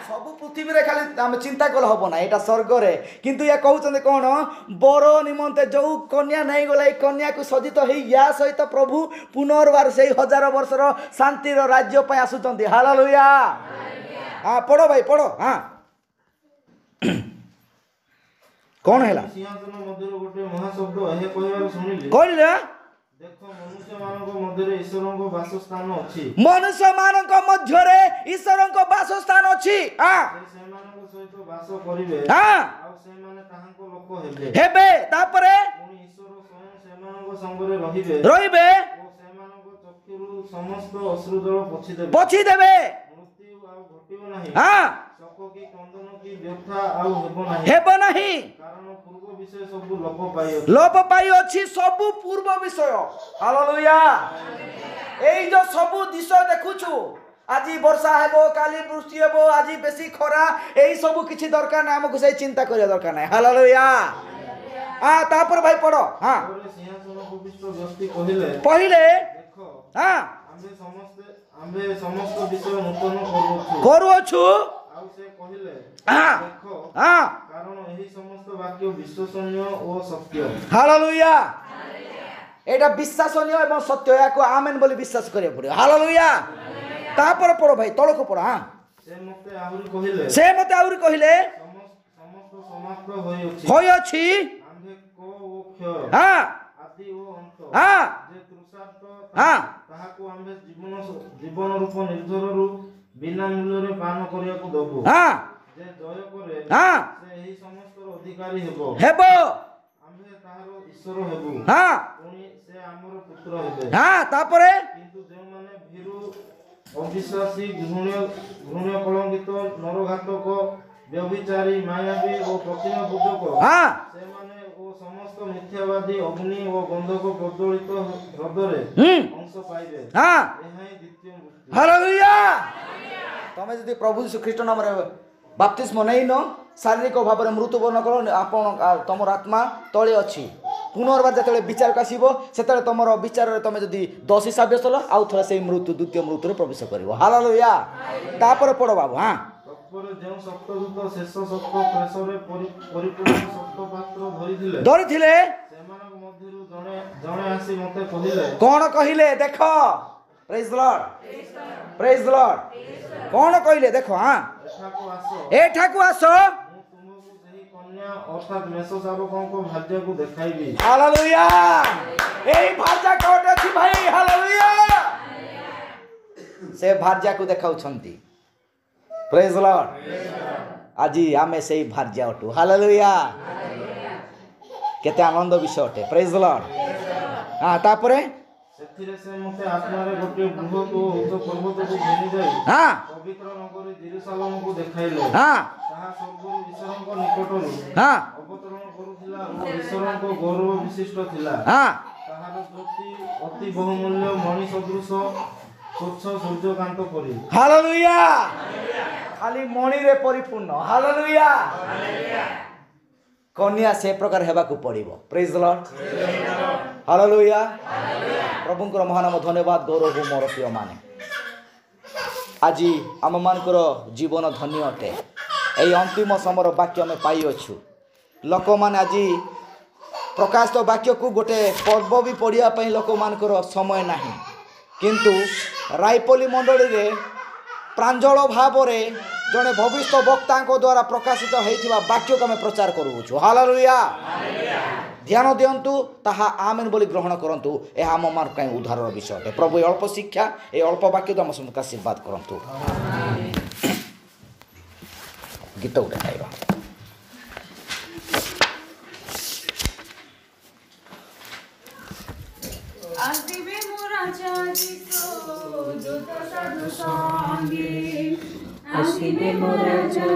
ସବୁ ପୃଥିବୀରେ ଖାଲି ଆମେ ଚିନ୍ତା କଲେ ହବ ନା, ଏଇଟା ସ୍ୱର୍ଗରେ। କିନ୍ତୁ ଇଏ କହୁଛନ୍ତି କ'ଣ? ବର ନିମନ୍ତେ ଯୋଉ କନ୍ୟା ନେଇଗଲା, ଏଇ କନ୍ୟାକୁ ସଜ୍ଜିତ ହେଇ ୟା ସହିତ ପ୍ରଭୁ ପୁନର୍ବାର ସେଇ 1000 ବର୍ଷର ଶାନ୍ତିର ରାଜ୍ୟ ପାଇଁ ଆସୁଛନ୍ତି। ହାଲେଲୁୟା। ହଁ ପଢ଼ ଭାଇ ପଢ଼। ହଁ କ'ଣ ହେଲା? ସିଂହାସନ ମଧ୍ୟରୁ ଗୋଟେ ମହାଶବ୍ଦ ଏହା କହିବାର ଶୁଣିଲି, କହିଲେ ଦେଖ ମନୁଷ୍ୟମାନଙ୍କ ମଧ୍ୟରେ ଈଶ୍ୱରଙ୍କ ବାସସ୍ଥାନ ଅଛି। ମନୁଷ୍ୟମାନଙ୍କ ମଧ୍ୟରେ ଈଶ୍ୱରଙ୍କ ବାସସ୍ଥାନ ଅଛି। ସେ ସେମାନଙ୍କ ସହିତ ବାସ କରିବେ ଆଉ ସେମାନେ ତାହାଙ୍କ ଲୋକ ହେବେ। ହେବେ ତାପରେ ପୁଣି ଈଶ୍ୱର ସ୍ୱୟଂ ସେମାନଙ୍କ ସଙ୍ଗରେ ରହିବେ ରହିବେ ଓ ସେମାନଙ୍କ ଚକ୍ଷୁରୁ ସମସ୍ତ ଅଶ୍ରୁଜଳ ପୋଛିଦେବେ। ପୋଛିଦେବେ। ମୃତ୍ୟୁ ଆଉ ଘଟିବ ନାହିଁ, ହଁ ଶୋକ କି କ୍ରନ୍ଦନ କି ବ୍ୟଥା ଆଉ ହେବ ନାହିଁ, ହେବ ନାହିଁ, କାରଣ ପୂର୍ବ ବିଷୟ ସବୁ ଲୋପ ପାଇଅଛି। ଲୋପ ପାଇଅଛି ସବୁ ପୂର୍ବ ବିଷୟ। ହାଲେଲୁୟା। ଏଇ ଯୋଉ ସବୁ ଦୃଶ୍ୟ ଦେଖୁଛୁ, ଆଜି ବର୍ଷା ହେବ, କାଲି ବୃଷ୍ଟି ହେବ, ଆଜି ବେଶୀ ଖରା, ଏଇ ସବୁ କିଛି ଦରକାର ନାହିଁ, ଆମକୁ ସେଇ ଚିନ୍ତା କରିବା ଦରକାର ନାହିଁ। ହାଲେଲୁୟା। ତାପରେ ଭାଇ ପଢ। ହଁ ତାପରେ ସିଂହାସନ ଉପବିଷ୍ଟ ବ୍ୟକ୍ତି କହିଲେ, ଦେଖ ଆମ୍ଭେ ସମସ୍ତ ବିଷୟ ନୂତନ କରୁଅଛୁ। ଆଉ ସେ କହିଲେ, ଦେଖ କାରଣ ଏହି ସମସ୍ତ ବାକ୍ୟ ବିଶ୍ୱସନୀୟ ଓ ସତ୍ୟ। ହାଲେଲୁୟା। ଏଇଟା ବିଶ୍ୱାସନୀୟ ଏବଂ ସତ୍ୟ, ଏହାକୁ ଆମେନ୍ ବୋଲି ବିଶ୍ୱାସ କରିବାକୁ ପଡ଼ିବ। ହାଲେଲୁୟା। ତାପରେ ପଢ ଭାଇ, ତଳକୁ ପଢ। ସେ ମୋତେ ଆହୁରି କହିଲେ, ସମସ୍ତ ସମାପ୍ତ ହୋଇଅଛି। ଆମ୍ଭେ କ ଓ କ୍ଷୟ, ଆଦି ଓ ଅନ୍ତ, ଯେ ତୃଷାର୍ଥ ତାହାକୁ ଆମ୍ଭେ ଜୀବନ ରୂପ ନିର୍ଝରରୁ ବିନା ମୂଲ୍ୟରେ ପାନ କରିବାକୁ ଦବୁ। ଯେ ଜୟ କରେ ସେ ଏହି ସମସ୍ତର ଅଧିକାରୀ ହେବ। ଆମ୍ଭେ ତାହାର ଈଶ୍ୱର ହେବୁ, ପୁଣି ସେ ଆମର ପୁତ୍ର ହେବେ। ତାପରେ କିନ୍ତୁ ଯେଉଁମାନେ ଭୀରୁ, ଅବିଶ୍ୱାସୀ, ଘୃଣ୍ୟ, କଳଙ୍କିତ, ନରଘାତକ, ବ୍ୟଭିଚାରୀ, ମାୟାବୀ ଓ ପ୍ରତିମା ପୂଜକ, ସେମାନେ ଓ ସମସ୍ତ ମିଥ୍ୟାବାଦୀ ଅଗ୍ନି ଓ ଗନ୍ଧକ ପ୍ରଜ୍ୱଳିତ ହ୍ରଦରେ ଅଂଶ ପାଇବେ। ଏହା ହିଁ ଦ୍ୱିତୀୟ ମୃତ୍ୟୁ। ହାଲେଲୁୟା। ତମେ ଯଦି ପ୍ରଭୁ ଯୀଶୁ ଖ୍ରୀଷ୍ଟ ନାମରେ ବାପ୍ତିସ୍ମ ନେଇନ, ଶାରୀରିକ ଭାବରେ ମୃତ୍ୟୁବରଣ କର, ଆପଣ ତମର ଆତ୍ମା ତଳେ ଅଛି। ପୁନର୍ବାର ଯେତେବେଳେ ବିଚାରକୁ ଆସିବ, ସେତେବେଳେ ତମର ବିଚାରରେ ତମେ ଯଦି ଦୋଷୀ ସାବ୍ୟସ୍ତ ହେଲ, ଆଉ ଥରେ ସେଇ ଦ୍ୱିତୀୟ ମୃତ୍ୟୁରେ ପ୍ରବେଶ କରିବ। ହାଲେଲୁୟା। ତାପରେ ପଢ ବାବୁ। ତତ୍ପରେ ଯେଉଁ ସପ୍ତଦୂତ ଶେଷ ସପ୍ତ କ୍ଲେଶରେ ପରିପୂର୍ଣ୍ଣ ସପ୍ତ ପାତ୍ର ଧରିଥିଲେ, ସେମାନଙ୍କ ମଧ୍ୟରୁ ଜଣେ ଆସି ମୋତେ କହିଲେ, କ'ଣ କହିଲେ? ଦେଖ, ପ୍ରେଜ୍ ଦ ଲର୍ଡ, ପ୍ରେଜ୍ ଦ ଲର୍ଡ। କ'ଣ କହିଲେ? ଦେଖ, ଏଠାକୁ ଆସ, ମୁଁ ତୁମକୁ ସେହି କନ୍ୟା ଅର୍ଥାତ୍ ମେଷଶାବକଙ୍କ ଭାର୍ଯ୍ୟାକୁ ଦେଖାଇବି। ହାଲେଲୁୟା। ଏଇ ଭାର୍ଯ୍ୟା କୋଉଠି ଅଛି ଭାଇ? ହାଲେଲୁୟା। ସେ ଭାର୍ଯ୍ୟାକୁ ଦେଖାଉଛନ୍ତି। ପ୍ରେଜ୍ ଦ ଲର୍ଡ। ଆଜି ଆମେ ସେଇ ଭାର୍ଯ୍ୟା ଅଟୁ। ହାଲେଲୁୟା। କେତେ ଆନନ୍ଦ ବିଷୟ ଅଟେ। ପ୍ରେଜ୍ ଦ ଲର୍ଡ। ତାପରେ ସେଥିରେ ସେ ମୋତେ ଆତ୍ମାରେ ଗୋଟିଏ ବୃହତ୍ ଓ ଉଚ୍ଚ ପର୍ବତକୁ ଘେନିଯାଇ ପବିତ୍ର ନଗରୀ ଜେରୁସାଲେମକୁ ଦେଖାଇଲେ। ତାହା ସ୍ୱର୍ଗରୁ ଈଶ୍ୱରଙ୍କ ନିକଟରୁ ଅବତରଣ କରୁଥିଲା ଓ ଈଶ୍ୱରଙ୍କ ଗୌରବ ବିଶିଷ୍ଟ ଥିଲା। ତାହାର ଜ୍ୟୋତି ଅତି ବହୁମୂଲ୍ୟ ମଣି ସଦୃଶ, ସ୍ୱଚ୍ଛ ସୂର୍ଯ୍ୟକାନ୍ତ ପରି। ହାଲେଲୁୟା। ଖାଲି ମଣିରେ ପରିପୂର୍ଣ୍ଣ। ହାଲେଲୁୟା। କନ୍ୟା ସେ ପ୍ରକାର ହେବାକୁ ପଡ଼ିବ। ପ୍ରେଜ୍ ଦ ଲର୍ଡ। ହାଲେଲୁୟା। ପ୍ରଭୁଙ୍କର ମହାନାମ ଧନ୍ୟବାଦ, ଗୌରବ ମୋର ପ୍ରିୟମାନେ। ଆଜି ଆମମାନଙ୍କର ଜୀବନ ଧନ୍ୟ ଅଟେ। ଏହି ଅନ୍ତିମ ସମୟର ବାକ୍ୟ ଆମେ ପାଇଅଛୁ। ଲୋକମାନେ ଆଜି ପ୍ରକାଶିତ ବାକ୍ୟକୁ ଗୋଟେ ପର୍ବ ବି ପଢ଼ିବା ପାଇଁ ଲୋକମାନଙ୍କର ସମୟ ନାହିଁ। କିନ୍ତୁ ରାଇପଲ୍ଲୀ ମଣ୍ଡଳୀରେ ପ୍ରାଞ୍ଜଳ ଭାବରେ ଜଣେ ଭବିଷ୍ୟ ବକ୍ତାଙ୍କ ଦ୍ୱାରା ପ୍ରକାଶିତ ହୋଇଥିବା ବାକ୍ୟକୁ ଆମେ ପ୍ରଚାର କରୁଅଛୁ। ହାଲେଲୁୟା। ଧ୍ୟାନ ଦିଅନ୍ତୁ, ତାହା ଆମେନ୍ ବୋଲି ଗ୍ରହଣ କରନ୍ତୁ। ଏହା ଆମମାନଙ୍କ ପାଇଁ ଉଦ୍ଧାରର ବିଷୟ ଅଟେ। ପ୍ରଭୁ ଏ ଅଳ୍ପ ଶିକ୍ଷା, ଏ ଅଳ୍ପ ବାକ୍ୟକୁ ଆମ ସମସ୍ତଙ୍କୁ ଆଶୀର୍ବାଦ କରନ୍ତୁ। ଗୀତ ଗୋଟେ ଗାଇବା। ଆସିବେ ମୋ ରାଜା ଯୀଶୁ ଦୂତ ସାଧୁ ସଙ୍ଗେ, ଆସିବେ ମୋ ରାଜା